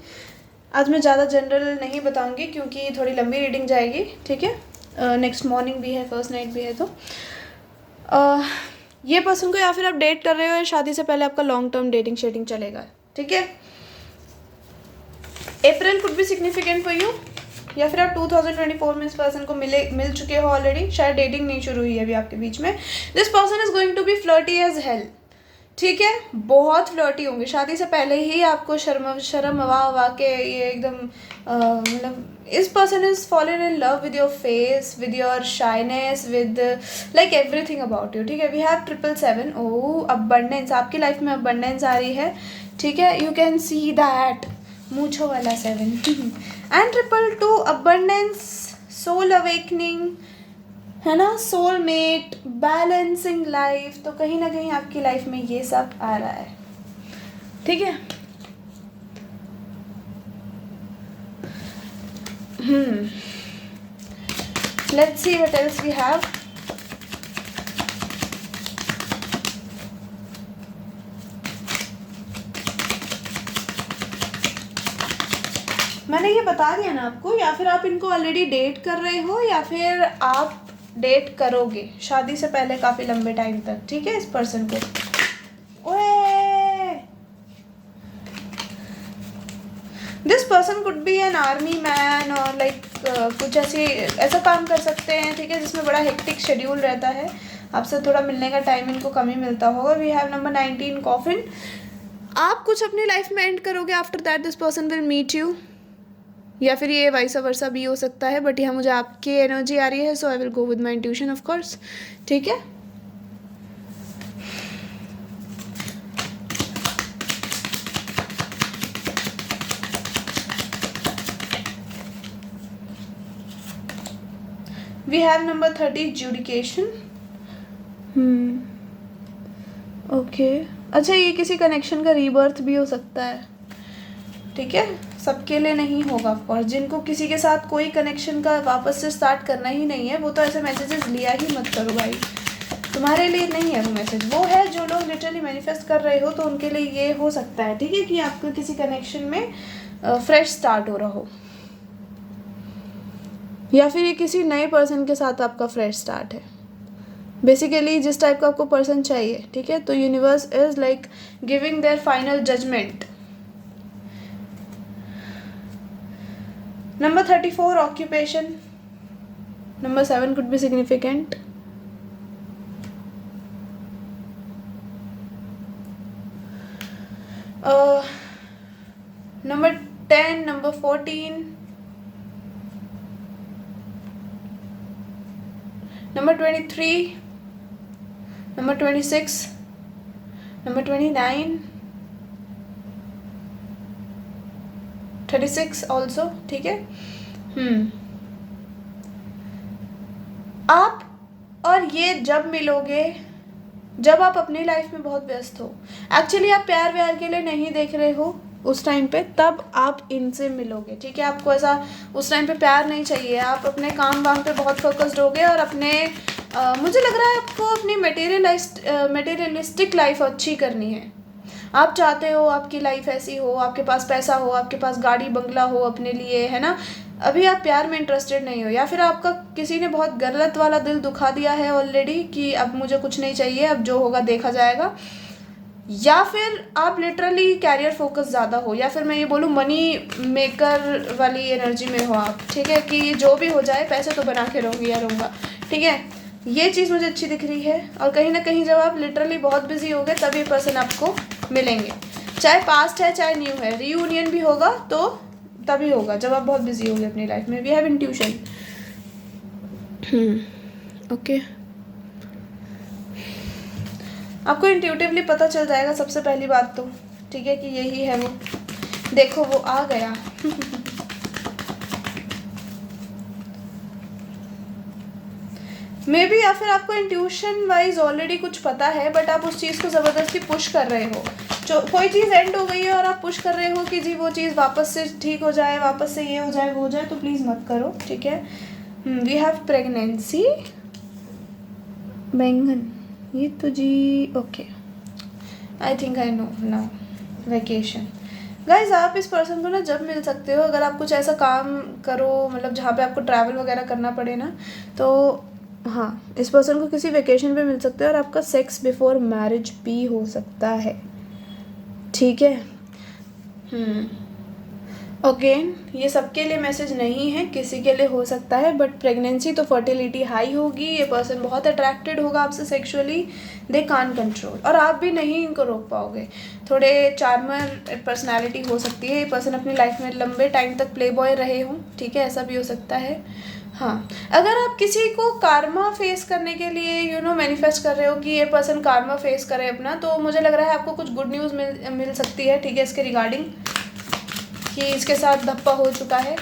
आज मैं ज़्यादा जनरल नहीं बताऊंगी क्योंकि थोड़ी लंबी रीडिंग जाएगी, ठीक है। नेक्स्ट मॉर्निंग भी है, फर्स्ट नाइट भी है, तो ये पर्सन को या फिर आप डेट कर रहे हो या शादी से पहले आपका लॉन्ग टर्म डेटिंग शेटिंग चलेगा, ठीक है। April could be significant for you, या फिर आप 2024 में इस पर्सन को मिल चुके हो ऑलरेडी, शायद डेटिंग नहीं शुरू हुई है अभी आपके बीच में। This person is going to be flirty as hell, ठीक है। बहुत फ्लर्टी होंगे, शादी से पहले ही आपको शर्म हवा के ये एकदम मतलब इस person is fallen in love with your face, with your shyness, with like everything about you, ठीक है। We have 777। ओह, अबंडेंस, आपकी लाइफ में अबंडेंस आ रही है, ठीक है। यू कैन सी दैट मूछो वाला 7 एंड 222 अबंडेंस, सोल अवेकनिंग, है ना, सोलमेट, बैलेंसिंग लाइफ। तो कहीं ना कहीं आपकी लाइफ में ये सब आ रहा है, ठीक है। Let's see what else we have. मैंने ये बता दिया ना आपको, या फिर आप इनको ऑलरेडी डेट कर रहे हो या फिर आप डेट करोगे शादी से पहले काफ़ी लंबे टाइम तक, ठीक है, इस पर्सन को। ओए, this person could B an army man और लाइक कुछ ऐसा काम कर सकते हैं, ठीक है, जिसमें बड़ा हेक्टिक शेड्यूल रहता है, आपसे थोड़ा मिलने का टाइम इनको कम ही मिलता होगा। We have number 19 coffin. आप कुछ अपनी लाइफ में एंड करोगे, after that this person will meet you, या फिर ये वाइसा वर्सा भी हो सकता है, बट यहाँ मुझे आपकी एनर्जी आ रही है, so I will go with my intuition of course, ठीक है। वी हैव नंबर 30 ज्यूडिकेशन। ओके, अच्छा, ये किसी कनेक्शन का रीबर्थ भी हो सकता है, ठीक है। सबके लिए नहीं होगा ऑफकोर्स, जिनको किसी के साथ कोई कनेक्शन का वापस से स्टार्ट करना ही नहीं है, वो तो ऐसे मैसेजेस लिया ही मत करो भाई, तुम्हारे लिए नहीं है वो मैसेज। वो है जो लोग लिटरली मैनिफेस्ट कर रहे हो, तो उनके लिए ये हो सकता है, ठीक है, कि आपको किसी कनेक्शन में फ्रेश स्टार्ट हो रहा हो, या फिर ये किसी नए पर्सन के साथ आपका फ्रेश स्टार्ट है। बेसिकली जिस टाइप का आपको पर्सन चाहिए, ठीक है, तो universe is like giving their final judgement. Number 34 occupation. Number 7 could be significant. Number 10, number 14, number 23, number 26, number 29, 36 also, ठीक है। आप और ये जब मिलोगे, जब आप अपनी लाइफ में बहुत व्यस्त हो, एक्चुअली आप प्यार व्यार के लिए नहीं देख रहे हो उस टाइम पे, तब आप इनसे मिलोगे, ठीक है। आपको ऐसा उस टाइम पे प्यार नहीं चाहिए, आप अपने काम वाम पे बहुत फोकस्ड होगे और अपने मुझे लग रहा है आपको अपनी मटेरियलिस्टिक लाइफ अच्छी करनी है। आप चाहते हो आपकी लाइफ ऐसी हो, आपके पास पैसा हो, आपके पास गाड़ी बंगला हो अपने लिए, है ना। अभी आप प्यार में इंटरेस्टेड नहीं हो, या फिर आपका किसी ने बहुत गलत वाला दिल दुखा दिया है ऑलरेडी कि अब मुझे कुछ नहीं चाहिए, अब जो होगा देखा जाएगा। या फिर आप लिटरली कैरियर फोकस ज़्यादा हो, या फिर मैं ये बोलूँ मनी मेकर वाली एनर्जी में हो आप, ठीक है, कि जो भी हो जाए पैसे तो बना के रहूँगी या रहूँगा, ठीक है। ये चीज़ मुझे अच्छी दिख रही है। और कहीं ना कहीं जब आप लिटरली बहुत बिजी हो गए तब ये पर्सन आपको मिलेंगे, चाहे पास्ट है चाहे न्यू है, रीयूनियन भी होगा तो तभी होगा जब आप बहुत बिजी होगे अपनी लाइफ में। We have intuition. ओके, आपको इंट्यूटिवली पता चल जाएगा सबसे पहली बात तो, ठीक है, कि यही है वो। देखो वो आ गया। मे बी या फिर आपको इंट्यूशन वाइज ऑलरेडी कुछ पता है, बट आप उस चीज़ को ज़बरदस्ती पुश कर रहे हो। जो कोई चीज़ एंड हो गई है और आप पुश कर रहे हो कि जी वो चीज़ वापस से ठीक हो जाए, वापस से ये हो जाए, वो हो जाए, तो प्लीज़ मत करो, ठीक है। वी हैव प्रेगनेंसी, बैंगन, ये तो जी okay, I think I know now, vacation. Guys आप इस पर्सन को ना जब मिल सकते हो, अगर आप कुछ ऐसा काम करो मतलब जहाँ पे आपको ट्रैवल वगैरह करना पड़े ना, तो हाँ इस पर्सन को किसी वेकेशन पे मिल सकते हो, और आपका सेक्स बिफोर मैरिज भी हो सकता है, ठीक है। अगेन ये सबके लिए मैसेज नहीं है, किसी के लिए हो सकता है, बट प्रेगनेंसी तो फर्टिलिटी हाई होगी, ये पर्सन बहुत अट्रैक्टेड होगा आपसे सेक्सुअली, दे कान कंट्रोल, और आप भी नहीं इनको रोक पाओगे। थोड़े चार्मर पर्सनालिटी हो सकती है, ये पर्सन अपनी लाइफ में लंबे टाइम तक प्ले बॉय रहे हों, ठीक है, ऐसा भी हो सकता है। हाँ, अगर आप किसी को कार्मा फेस करने के लिए मैनिफेस्ट कर रहे हो कि ये पर्सन कार्मा फेस करे अपना, तो मुझे लग रहा है आपको कुछ गुड न्यूज़ मिल सकती है, ठीक है, इसके रिगार्डिंग, कि इसके साथ धप्पा हो चुका है।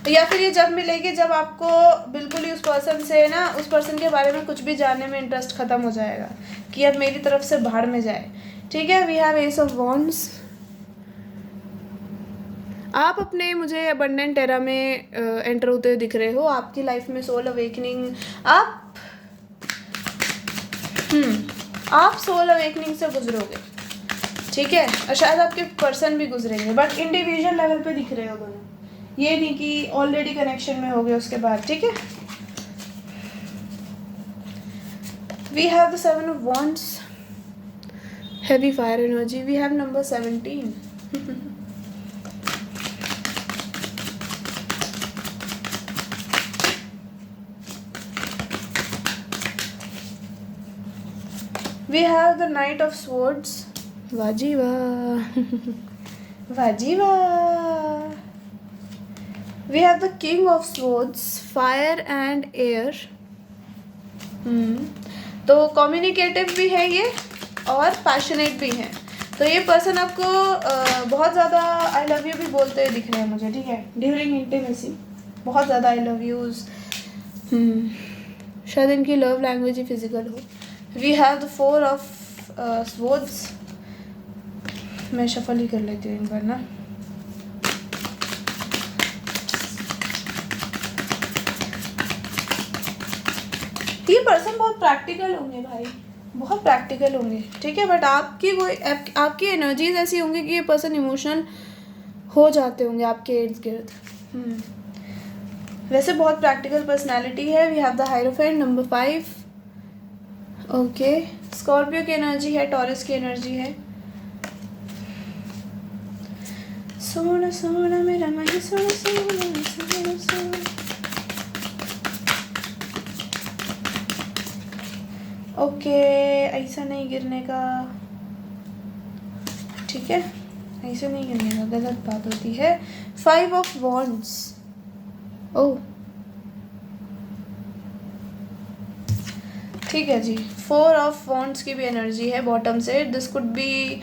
या फिर ये जब मिलेगी जब आपको बिल्कुल ही उस पर्सन से ना, उस पर्सन के बारे में कुछ भी जानने में इंटरेस्ट ख़त्म हो जाएगा कि अब मेरी तरफ से भाड़ में जाए, ठीक है। We have ace of wands. आप अपने मुझे अबंडेंट एरा में एंटर होते हुए दिख रहे हो, आपकी लाइफ में सोल अवेकनिंग, आप सोल अवेकनिंग से गुजरोगे, ठीक है, और शायद आपके पर्सन भी गुजरेंगे, बट इंडिविजुअल लेवल पे दिख रहे हो दोनों, ये नहीं कि ऑलरेडी कनेक्शन में हो गए उसके बाद, ठीक है। We have the 7 of wands, heavy fire energy, we have number 17. We have the Knight of Swords. वाजीवा। वाजीवा। We have the King of Swords, fire and air. तो कम्युनिकेटिव भी है ये और पैशनेट भी है, तो ये पर्सन आपको बहुत ज़्यादा आई लव यू भी बोलते हुए दिख रहे हैं मुझे, ठीक है, ड्यूरिंग इंटीमेसी बहुत ज़्यादा आई लव यूज़, शायद इनकी लव लैंग्वेज ही फिजिकल हो। We have the 4 of swords, मैं शफल ही कर लेती हूँ इन पर ना। ये पर्सन बहुत प्रैक्टिकल होंगे भाई, बहुत प्रैक्टिकल होंगे, ठीक है, बट आपकी एनर्जीज ऐसी होंगी कि ये पर्सन इमोशनल हो जाते होंगे आपके इर्द गिर्द। वैसे बहुत प्रैक्टिकल पर्सनालिटी है। We have the hierophant, number 5। Okay, Scorpio की एनर्जी है, टॉरस की एनर्जी है। सोना सोना मेरा माही, सोना सोना सोना सोना। ओके, ऐसा नहीं गिरने का, ठीक है, ऐसे नहीं गिरने का, गलत बात होती है। 5 of wands, ओह ठीक है जी। 4 of wands की भी एनर्जी है बॉटम से। This could be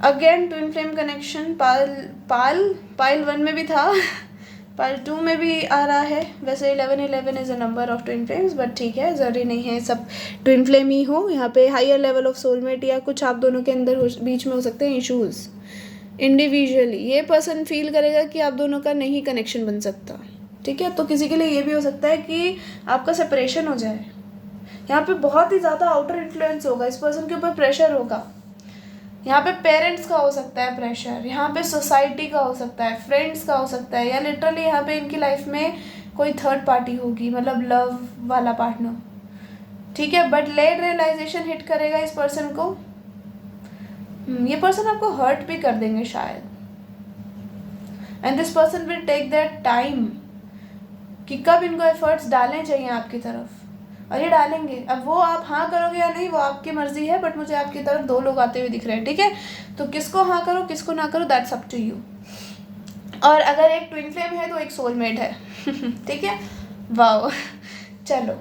again twin flame connection. Pile 1 में भी था, पाइल 2 में भी आ रहा है। वैसे 11 is a number of twin flames, but ठीक है, ज़रूरी नहीं है सब ट्विन फ्लेम ही हो। यहाँ पे हायर लेवल ऑफ सोलमेट या कुछ आप दोनों के अंदर बीच में हो सकते हैं इशूज़। इंडिविजुअली ये पर्सन फील करेगा कि आप दोनों का नहीं कनेक्शन बन सकता, ठीक है। तो किसी के लिए ये भी हो सकता है कि आपका सेपरेशन हो जाए। यहाँ पे बहुत ही ज़्यादा आउटर इन्फ्लुएंस होगा, इस पर्सन के ऊपर प्रेशर होगा। यहाँ पे पेरेंट्स का हो सकता है प्रेशर, यहाँ पे सोसाइटी का हो सकता है, फ्रेंड्स का हो सकता है, या लिटरली यहाँ पे इनकी लाइफ में कोई थर्ड पार्टी होगी, मतलब लव वाला पार्टनर, ठीक है। बट लेट रियलाइजेशन हिट करेगा इस पर्सन को। ये पर्सन आपको हर्ट भी कर देंगे शायद, and this person will take their time कि कब इनको एफर्ट्स डालने चाहिए आपकी तरफ, और ये डालेंगे। अब वो आप हाँ करोगे या नहीं वो आपकी मर्जी है, बट मुझे आपकी तरफ 2 लोग आते हुए दिख रहे हैं, ठीक है। तो किसको हाँ करो किसको ना करो, दैट्स अप टू यू। और अगर एक ट्विन फ्लेम है तो एक सोलमेट है, ठीक है। वाओ, चलो,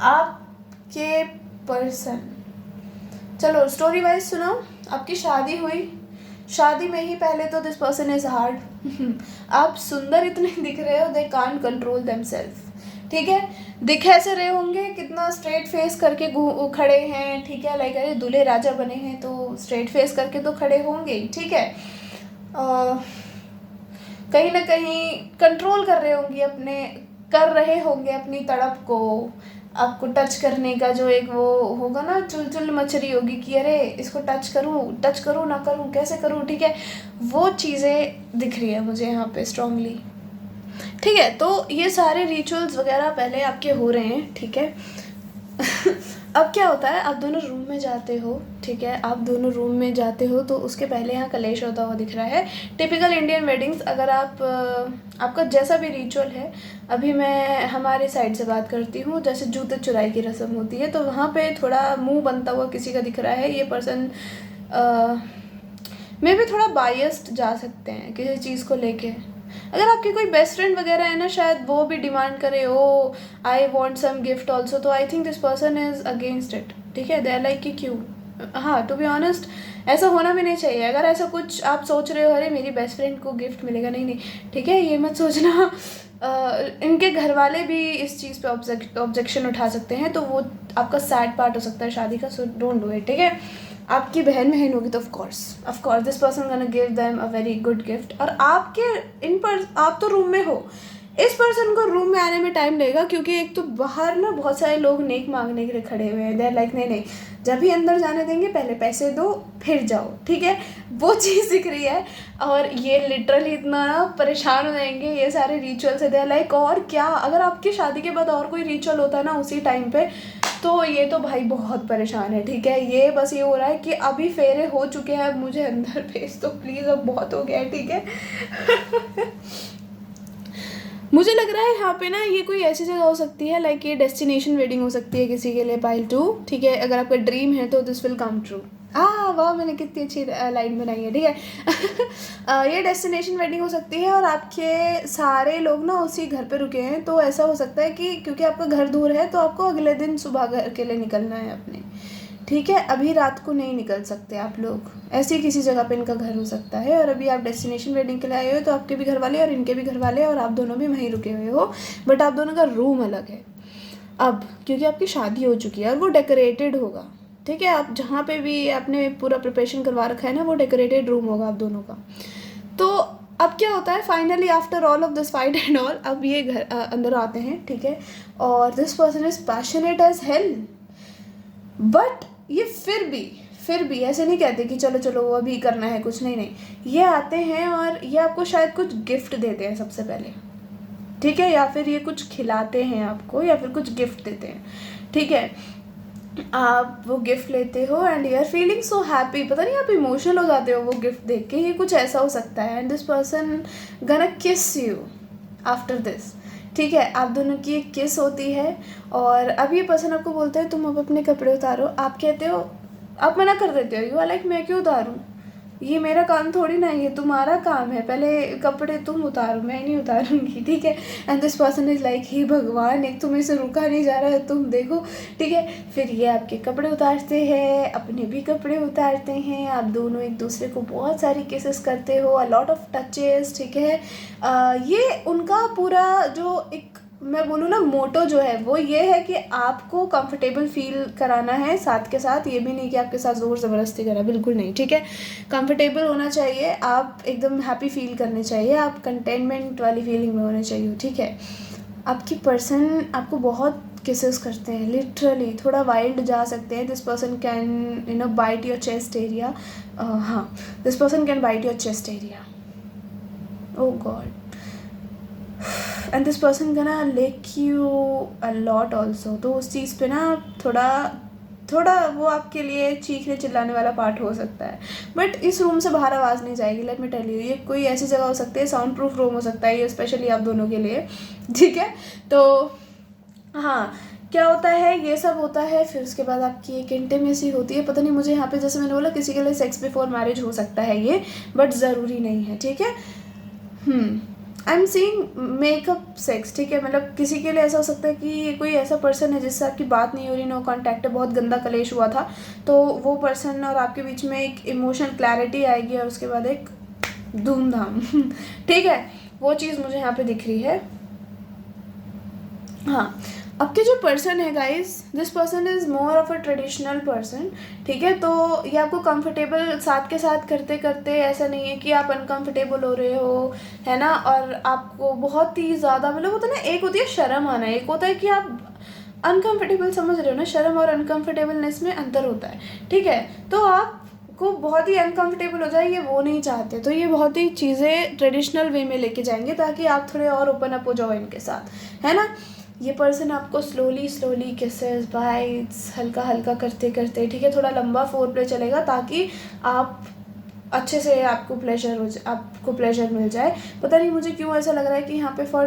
आपके पर्सन, चलो स्टोरी वाइज सुनाओ। आपकी शादी हुई, शादी में ही पहले तो दिस पर्सन इज हार्ड। आप सुंदर इतने दिख रहे हो, दे कांट कंट्रोल देमसेल्फ, ठीक है। दिख ऐसे रहे होंगे, कितना स्ट्रेट फेस करके खड़े हैं, ठीक है। लाइक अरे दूल्हे राजा बने हैं तो स्ट्रेट फेस करके तो खड़े होंगे, ठीक है। कहीं ना कहीं कंट्रोल कर रहे होंगे अपनी तड़प को। आपको टच करने का जो एक वो होगा ना, चुलचुल मच रही होगी कि अरे इसको टच करूँ ना करूँ, कैसे करूँ, ठीक है। वो चीज़ें दिख रही है मुझे यहाँ पे स्ट्रांगली, ठीक है। तो ये सारे रिचुअल्स वगैरह पहले आपके हो रहे हैं, ठीक है। अब क्या होता है, आप दोनों रूम में जाते हो, ठीक है। आप दोनों रूम में जाते हो तो उसके पहले यहाँ कलेश होता हुआ दिख रहा है। टिपिकल इंडियन वेडिंग्स, अगर आपका जैसा भी रिचुअल है, अभी मैं हमारे साइड से बात करती हूँ, जैसे जूते चुराई की रस्म होती है तो वहाँ पे थोड़ा मुंह बनता हुआ किसी का दिख रहा है। ये पर्सन में भी थोड़ा बायस्ड जा सकते हैं किसी चीज़ को लेके। अगर आपकी कोई बेस्ट फ्रेंड वगैरह है ना, शायद वो भी डिमांड करे, oh I want some gift also, तो I think this person is against it, ठीक है। दे आर लाइक कि क्यों, हाँ टू बी ऑनेस्ट ऐसा होना भी नहीं चाहिए। अगर ऐसा कुछ आप सोच रहे हो, अरे मेरी बेस्ट फ्रेंड को गिफ्ट मिलेगा, नहीं, ठीक है, ये मत सोचना। इनके घर वाले भी इस चीज़ पे ऑब्जेक्शन उठा सकते हैं, तो वो आपका सैड पार्ट हो सकता है शादी का, सो डोंट डू इट, ठीक है। आपकी बहन होगी तो of course this person gonna give them a very good gift. और आप तो रूम में हो, इस पर्सन को रूम में आने में टाइम लगेगा, क्योंकि एक तो बाहर ना बहुत सारे लोग नेक मांगने के लिए खड़े हुए हैं। दे आर लाइक नहीं, जब भी अंदर जाने देंगे पहले पैसे दो फिर जाओ, ठीक है। वो चीज़ दिख रही है। और ये लिटरली इतना परेशान हो जाएंगे ये सारे रिचुअल से। दे आर लाइक और क्या, अगर आपकी शादी के बाद और कोई रिचुअल होता है ना उसी टाइम पे, तो ये तो भाई बहुत परेशान है, ठीक है। ये बस ये हो रहा है कि अभी फेरे हो चुके हैं, अब मुझे अंदर भेज दो प्लीज़, अब बहुत हो गया है, ठीक है। मुझे लग रहा है यहाँ पे ना ये कोई ऐसी जगह हो सकती है, लाइक ये डेस्टिनेशन वेडिंग हो सकती है किसी के लिए, पाइल 2, ठीक है। अगर आपका ड्रीम है तो दिस विल कम ट्रू। वाह, मैंने कितनी अच्छी लाइन बनाई है, ठीक है। ये डेस्टिनेशन वेडिंग हो सकती है और आपके सारे लोग ना उसी घर पे रुके हैं, तो ऐसा हो सकता है कि क्योंकि आपका घर दूर है तो आपको अगले दिन सुबह घर के लिए निकलना है अपने, ठीक है। अभी रात को नहीं निकल सकते आप लोग, ऐसी किसी जगह पे इनका घर हो सकता है। और अभी आप डेस्टिनेशन वेडिंग के लिए आए हो, तो आपके भी घर वाले और इनके भी घर वाले और आप दोनों भी वहीं रुके हुए हो, बट आप दोनों का रूम अलग है अब, क्योंकि आपकी शादी हो चुकी है और वो डेकोरेटेड होगा, ठीक है। आप जहाँ पे भी आपने पूरा प्रिपरेशन करवा रखा है ना, वो डेकोरेटेड रूम होगा आप दोनों का। तो अब क्या होता है, finally after all of this fight and all, अब ये घर अंदर आते हैं, ठीक है। और this person is passionate as hell, but ये फिर भी ऐसे नहीं कहते कि चलो चलो वो अभी करना है कुछ, नहीं, ये आते हैं और ये आपको शायद कुछ गिफ्ट देते हैं सबसे पहले, ठीक है। या फिर ये कुछ खिलाते हैं आपको, या फिर कुछ गिफ्ट देते हैं, ठीक है। आप वो गिफ्ट लेते हो and you are feeling so happy, पता नहीं आप इमोशनल हो जाते हो वो गिफ्ट देख के, ये कुछ ऐसा हो सकता है। एंड दिस पर्सन गना किस यू आफ्टर दिस, ठीक है। आप दोनों की एक किस होती है और अब ये पर्सन आपको बोलता है तुम अब अपने कपड़े उतारो। आप कहते हो, आप मना कर देते हो, यू आर लाइक मैं क्यों उतारूँ, ये मेरा काम थोड़ी ना, ये तुम्हारा काम है, पहले कपड़े तुम उतारो, मैं नहीं उतारूंगी, ठीक है। And this person is like hey भगवान, एक तुम्हें से रुका नहीं जा रहा है, तुम देखो, ठीक है। फिर ये आपके कपड़े उतारते हैं, अपने भी कपड़े उतारते हैं, आप दोनों एक दूसरे को बहुत सारी किसेस करते हो, अ लॉट ऑफ टचेस, ठीक है। ये उनका पूरा जो एक मैं बोलूँ ना मोटो जो है वो ये है कि आपको कंफर्टेबल फील कराना है, साथ के साथ ये भी नहीं कि आपके साथ ज़ोर ज़बरदस्ती करा, बिल्कुल नहीं, ठीक है। कंफर्टेबल होना चाहिए, आप एकदम हैप्पी फील करने चाहिए, आप कंटेनमेंट वाली फीलिंग में होने चाहिए, ठीक है। आपकी पर्सन आपको बहुत किसेस करते हैं, लिटरली थोड़ा वाइल्ड जा सकते हैं। This person can bite your chest area, हाँ this person can bite your chest area, oh god. And this person gonna lick you a lot also, तो उस चीज़ पे ना थोड़ा वो आपके लिए चीखने चिल्लाने वाला पार्ट हो सकता है, बट इस रूम से बाहर आवाज़ नहीं जाएगी, लेट मी टेल यू। ये कोई ऐसी जगह हो सकती है, साउंड प्रूफ रूम हो सकता है ये, स्पेशली आप दोनों के लिए, ठीक है। तो हाँ, क्या होता है, ये सब होता है। फिर उसके बाद आपकी एक इंटीमेसी होती है, पता नहीं मुझे यहाँ पे जैसे मैंने बोला किसी के लिए सेक्स बिफोर मैरिज हो सकता है ये, बट ज़रूरी नहीं है, ठीक है। I am seeing makeup sex, ठीक है, मतलब किसी के लिए ऐसा हो सकता है कि ये कोई ऐसा पर्सन है जिससे आपकी बात नहीं हो रही, नो कांटेक्ट है, बहुत गंदा कलेश हुआ था, तो वो पर्सन और आपके बीच में एक इमोशनल क्लैरिटी आएगी और उसके बाद एक धूमधाम ठीक है, वो चीज़ मुझे यहाँ पे दिख रही है। हाँ, आपके जो पर्सन है guys, this person is more of a traditional person, ठीक है, तो ये आपको कंफर्टेबल साथ के साथ करते करते, ऐसा नहीं है कि आप अनकंफर्टेबल हो रहे हो, है ना, और आपको बहुत ही ज़्यादा मतलब होता है ना, एक होती है शर्म आना, एक होता है कि आप अनकंफर्टेबल, समझ रहे हो ना, शर्म और अनकंफर्टेबलनेस में अंतर होता है, ठीक है, तो आप को बहुत ही अनकंफर्टेबल हो जाए, ये वो नहीं चाहते, तो ये बहुत ही चीज़ें ट्रेडिशनल वे में लेके जाएंगे ताकि आप थोड़े और ओपन अप हो जाओ इनके साथ, है ना। ये पर्सन आपको स्लोली स्लोली किसेस, बाइट्स, हल्का हल्का करते करते, ठीक है, थोड़ा लंबा फोर प्ले चलेगा ताकि आप अच्छे से आपको प्लेजर मिल जाए। पता नहीं मुझे क्यों ऐसा लग रहा है कि यहाँ पे फॉर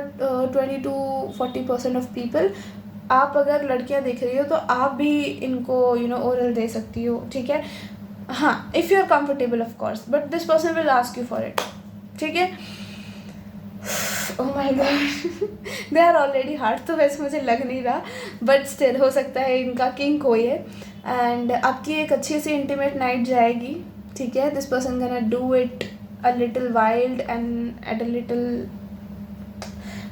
20 to 40% ऑफ पीपल, आप अगर लड़कियाँ देख रही हो तो आप भी इनको ओरल दे सकती हो, ठीक है, हाँ, if you are comfortable of course, but this person will ask you for it, ठीक है। Oh my god, they are already hard, तो वैसे मुझे लग नहीं रहा, बट स्टिल हो सकता है इनका किंग कोई है, एंड आपकी एक अच्छी सी इंटीमेट नाइट जाएगी, ठीक है। This person can do it a little wild and at a little,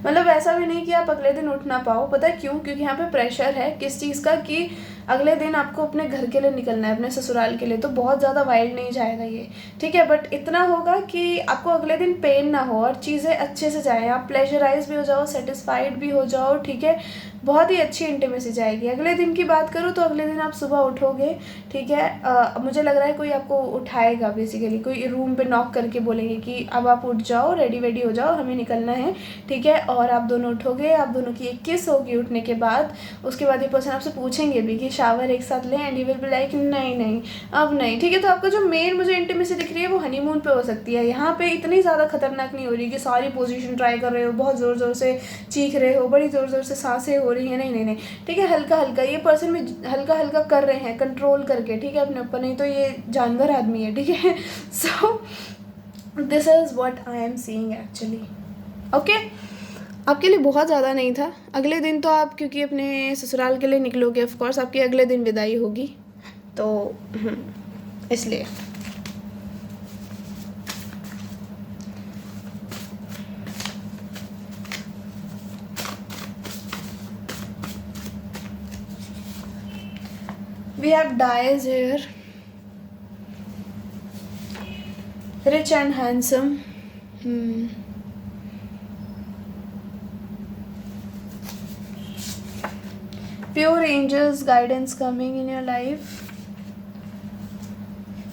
मतलब ऐसा भी नहीं कि आप अगले दिन उठ ना पाओ, पता है क्यों, क्योंकि यहाँ पे प्रेशर है किस चीज़ का, कि अगले दिन आपको अपने घर के लिए निकलना है, अपने ससुराल के लिए, तो बहुत ज़्यादा वाइल्ड नहीं जाएगा ये, ठीक है, बट इतना होगा कि आपको अगले दिन पेन ना हो और चीज़ें अच्छे से जाए, आप प्लेजराइज भी हो जाओ, सेटिस्फाइड भी हो जाओ, ठीक है, बहुत ही अच्छी इंटीमेसी जाएगी। अगले दिन की बात करूँ तो अगले दिन आप सुबह उठोगे, ठीक है, मुझे लग रहा है कोई आपको उठाएगा, बेसिकली कोई रूम पे नॉक करके बोलेंगे कि अब आप उठ जाओ, रेडी वेडी हो जाओ, हमें निकलना है, ठीक है, और आप दोनों उठोगे, आप दोनों की एक किस होगी उठने के बाद, उसके बाद ये पर्सन आपसे पूछेंगे भी कि शावर एक साथ लें, and you will be like नहीं नहीं अब नहीं, ठीक है। तो आपका जो मेन मुझे इंटीमेसी दिख रही है वो हनीमून पे हो सकती है, यहाँ पे इतनी ज़्यादा खतरनाक नहीं हो रही कि सारी पोजीशन ट्राई कर रहे हो, बहुत ज़ोर ज़ोर से चीख रहे हो, बड़ी ज़ोर ज़ोर से सांसें हो रही हैं, नहीं नहीं नहीं, ठीक है, हल्का हल्का, ये पर्सन भी हल्का हल्का कर रहे हैं, कंट्रोल करके, ठीक है, अपने ऊपर, नहीं तो ये जानवर आदमी है, ठीक है। So this is what I am seeing actually, okay. आपके लिए बहुत ज़्यादा नहीं था, अगले दिन तो आप क्योंकि अपने ससुराल के लिए निकलोगे, ऑफ कोर्स आपकी अगले दिन विदाई होगी, तो इसलिए we have dyes here, rich and handsome, pure angels guidance coming in your life.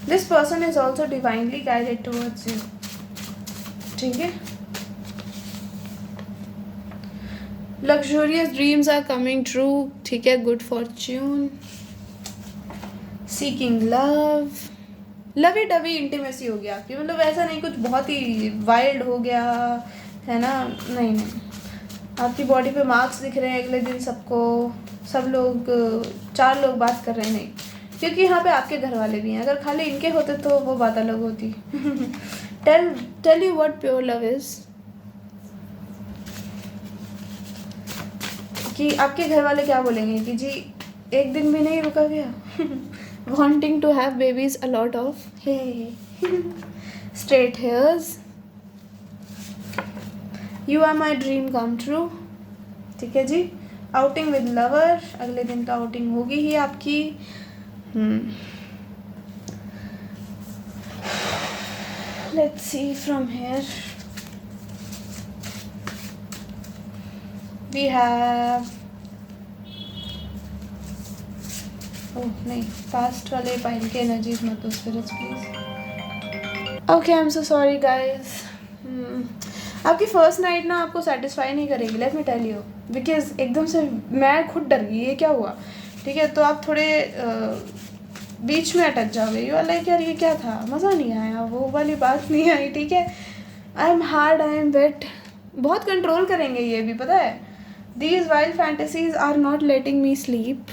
This person is also divinely guided towards you, ठीक है। luxurious dreams are coming true, ठीक है, good fortune, seeking love, lovey dovey intimacy हो गया आपकी, मतलब ऐसा नहीं कुछ बहुत ही वाइल्ड हो गया है ना, नहीं नहीं, आपकी बॉडी पे मार्क्स दिख रहे हैं अगले दिन सबको, सब लोग 4 लोग बात कर रहे हैं, नहीं, क्योंकि यहाँ पे आपके घर वाले भी हैं, अगर खाली इनके होते तो वो बात अलग होती। Tell you what pure love is, कि आपके घर वाले क्या बोलेंगे कि जी एक दिन भी नहीं रुका गया, wanting to have babies a lot of, hey, straight hairs, you are my dream come true, ठीक है जी। आउटिंग विद लवर, अगले दिन तो आउटिंग होगी ही आपकी। Let's see from here, we have, oh नहीं, पास्ट वाले पाइल के एनर्जीज मत दो spirits please. Okay, I am so sorry guys, आपकी फर्स्ट नाइट ना आपको सेटिस्फाई नहीं करेगी, let me tell you, because एकदम से मैं खुद डर गई, ये क्या हुआ, ठीक है, तो आप थोड़े बीच में अटक जाओगे, यू आर लाइक यार ये क्या था, मज़ा नहीं आया, वो वाली बात नहीं आई, ठीक है। I am hard, I am wet, बहुत कंट्रोल करेंगे ये भी, पता है, these wild fantasies are not letting me sleep,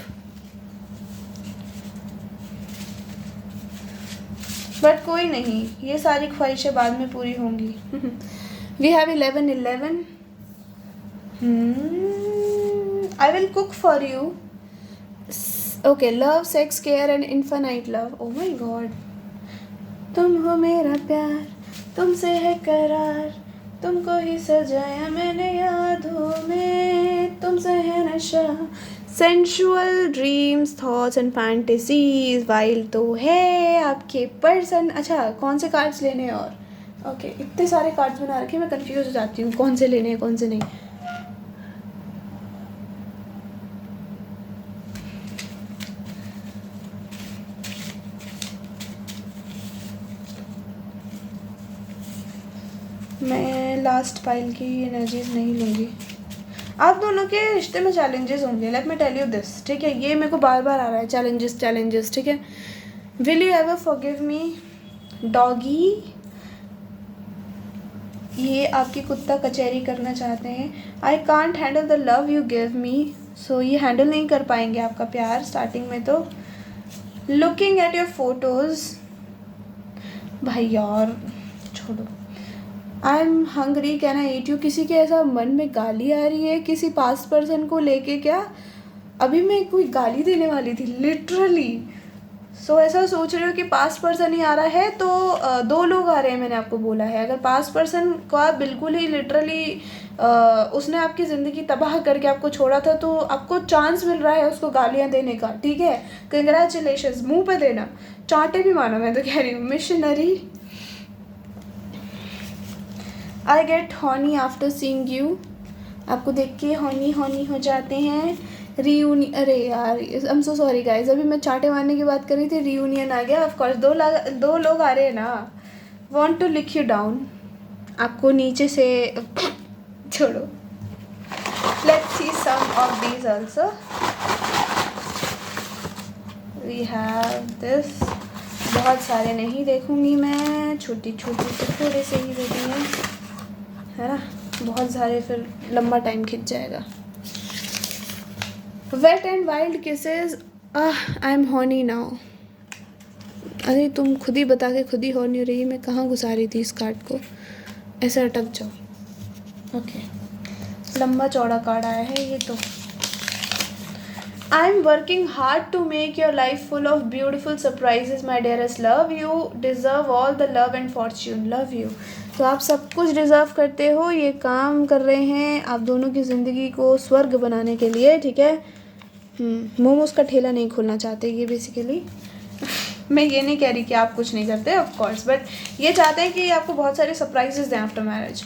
but कोई नहीं, ये सारी ख्वाहिशें बाद में पूरी होंगी। We have 11. I will cook for you. Okay, love, sex, care and infinite love. Oh my god. तुम हो मेरा प्यार, तुमसे है करार, तुमको ही सजाया मैंने यादों में, तुमसे है नशा. Sensual dreams, thoughts and fantasies. Wild तो है आपके पर्सन. अच्छा, कौन से कार्ड्स लेने हैं? और ओके, इतने सारे कार्ड्स बना रखे, मैं कंफ्यूज हो जाती हूँ कौन से लेने हैं कौन से नहीं. मैं लास्ट पाइल की एनर्जीज नहीं लूँगी. आप दोनों के रिश्ते में चैलेंजेस होंगे. Let me tell you this, ठीक है? ये मेरे को बार बार आ रहा है, चैलेंजेस, ठीक है? Will you ever forgive me doggy? ये आपकी कुत्ता कचहरी करना चाहते हैं. I can't handle the love you give me. So ये हैंडल नहीं कर पाएंगे आपका प्यार स्टार्टिंग में. तो लुकिंग एट योर फोटोज़. भाई यार छोड़ो. I am hungry, can I eat you? किसी के ऐसा मन में गाली आ रही है किसी पास्ट पर्सन को लेके क्या? अभी मैं कोई गाली देने वाली थी लिटरली. सो ऐसा सोच रहे हो कि पास्ट पर्सन ही आ रहा है तो 2 लोग आ रहे हैं, मैंने आपको बोला है. अगर पास्ट पर्सन का बिल्कुल ही लिटरली उसने आपकी ज़िंदगी तबाह करके आपको छोड़ा था तो आपको चांस मिल रहा है उसको गालियाँ देने का, ठीक है? कंग्रेचुलेशंस, मुंह पे देना, चांटे भी मानो, मैं तो कह रही हूँ. Missionary. I get horny after seeing you. आपको देख के हॉनी हो जाते हैं. रीयूनियन. अरे यार, आई एम सो सॉरी गाइज, अभी मैं चांटे मारने की बात कर रही थी, रीयूनियन आ गया. ऑफकोर्स 2 लोग आ रहे हैं ना. Want to lick you down. आपको नीचे से छोड़ो. Let's see some of these also. We have this. बहुत सारे नहीं देखूंगी मैं, छोटी छोटी तो थोड़े से ही देखेंगे, है ना? बहुत सारे फिर लंबा टाइम खिंच जाएगा. Wet and wild kisses. I am horny now. अरे तुम खुद ही बता के खुद ही हॉनी हो रही है. मैं कहाँ घुसा रही थी इस कार्ड को? ऐसे अटक जाओ. ओके, लंबा चौड़ा कार्ड आया है ये तो. I am working hard to make your life full of beautiful surprises, my dearest love. You deserve all the love and fortune. Love you. तो आप सब कुछ डिज़र्व करते हो. ये काम कर रहे हैं आप दोनों की ज़िंदगी को स्वर्ग बनाने के लिए, ठीक है? मोमोज का ठेला नहीं खोलना चाहते ये बेसिकली. मैं ये नहीं कह रही कि आप कुछ नहीं करते ऑफ कोर्स, बट ये चाहते हैं कि आपको बहुत सारे सरप्राइजेस दें after marriage.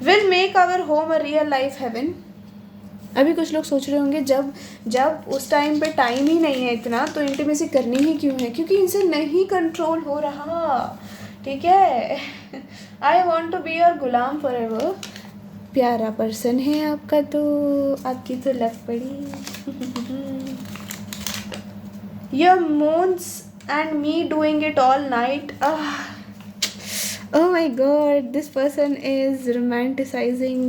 Will make our home a real life heaven. अभी कुछ लोग सोच रहे होंगे जब उस टाइम पे टाइम ही नहीं है इतना तो इंटीमेसी करनी ही क्यों है? क्योंकि इनसे नहीं कंट्रोल हो रहा, ठीक है? I want to be your गुलाम फॉर एवर. प्यारा पर्सन है आपका तो, आपकी तो लग पड़ी. Your moans and me doing it all night. Oh my god, this person is romanticizing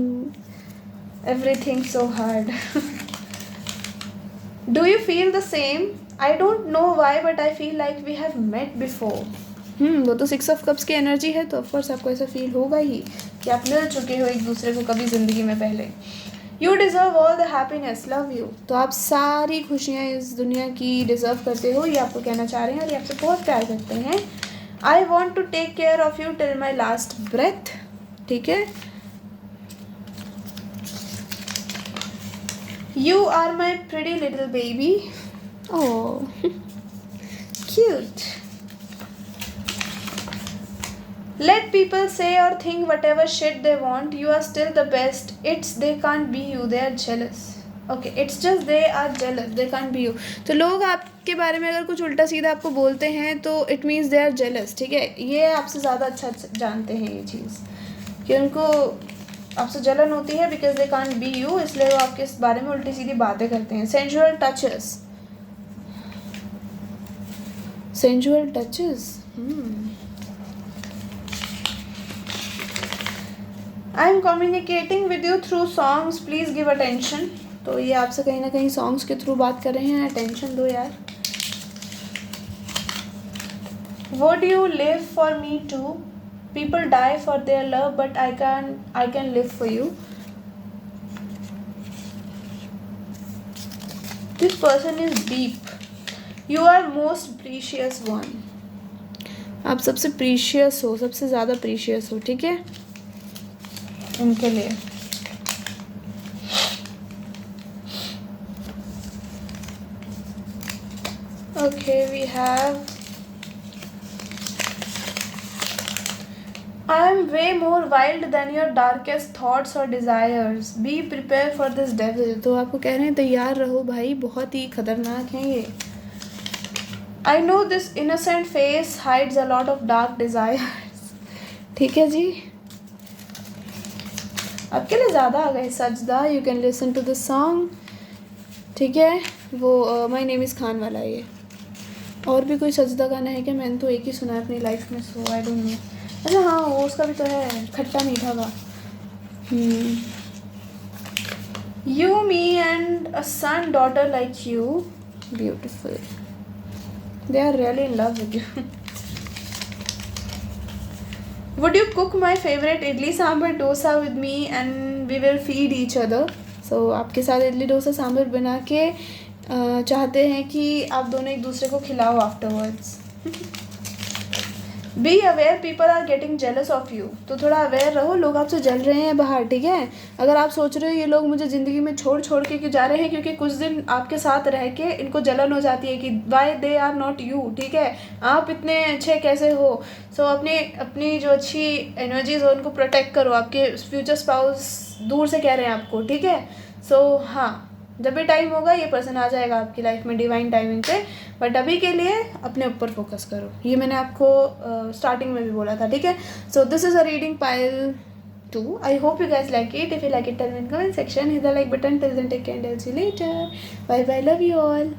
everything so hard. Do you feel the same? I don't know why, but I feel like we have met before. वो तो 6 of Cups की energy है तो of course आपको ऐसा feel होगा ही कि आप मिल चुके हो एक दूसरे को कभी ज़िंदगी में पहले. You deserve all the happiness, love you. तो आप सारी खुशियाँ इस दुनिया की डिज़र्व करते हो, ये आपको कहना चाह रहे हैं और ये आपसे बहुत प्यार करते हैं. I want to take care of you till my last breath. ठीक है? You are my pretty little baby. Oh, cute. Let people say or think whatever shit they want. You are still the best. It's they can't be you. They are jealous. Okay, it's just they are jealous. They can't be you. तो लोग आपके बारे में अगर कुछ उल्टा सीधा आपको बोलते हैं तो it means they are jealous. ठीक है? ये आपसे ज़्यादा अच्छा जानते हैं ये चीज़ कि उनको आपसे जलन होती है because they can't be you, इसलिए वो आपके इस बारे में उल्टी सीधी बातें करते हैं. Sensual touches. Sensual touches. I am communicating with you through songs. Please give attention. तो ये आपसे कहीं ना कहीं सॉन्ग्स के थ्रू बात कर रहे हैं. अटेंशन दो यार. Would you live for me too? People die for their love, but I can live for you. This person is deep. You are most precious one. आप सबसे प्रीशियस हो, सबसे ज़्यादा प्रीशियस हो, ठीक है, उनके लिए. Okay, we have I am way more wild than your darkest thoughts or desires. Be prepared for this devil. तो आपको कह रहे हैं तैयार रहो भाई, बहुत ही खतरनाक है ये. I know this innocent face hides a lot of dark desires. ठीक है जी, आपके लिए ज़्यादा आ गए सजदा. You can listen to this song, ठीक है, वो माई नेम इज़ खान वाला है ये. और भी कोई सजदा गाना है क्या? मैंने तो एक ही सुना है अपनी लाइफ में, सो आई डोंट नो. अच्छा हाँ, वो उसका भी तो है, खट्टा मीठा का. You me and a son daughter like you, beautiful. They are really in love with you. Would you cook my favorite idli sambar dosa with me and we will feed each other? So आपके साथ इडली डोसा सांभर बना के चाहते हैं कि आप दोनों एक दूसरे को खिलाओ afterwards. Be aware people are getting jealous of you. तो थोड़ा अवेयर रहो, लोग आपसे जल रहे हैं बाहर, ठीक है. अगर आप सोच रहे हो ये लोग मुझे ज़िंदगी में छोड़ के क्यों जा रहे हैं, क्योंकि कुछ दिन आपके साथ रह के इनको जलन हो जाती है कि why they are not you, ठीक है, आप इतने अच्छे कैसे हो. सो अपनी जो अच्छी एनर्जीज हो उनको प्रोटेक्ट करो. आपके फ्यूचर स्पाउस दूर से कह रहे हैं आपको, ठीक है. सो हाँ, जब भी टाइम होगा ये पर्सन आ जाएगा आपकी लाइफ में डिवाइन टाइमिंग पे. बट अभी के लिए अपने ऊपर फोकस करो, ये मैंने आपको स्टार्टिंग में भी बोला था, ठीक है. So this is a reading pile 2. I hope you guys like it. If you like it, tell me in comment section. Hit the like button. Till then, take care and I'll see you later. Bye bye. Love you all.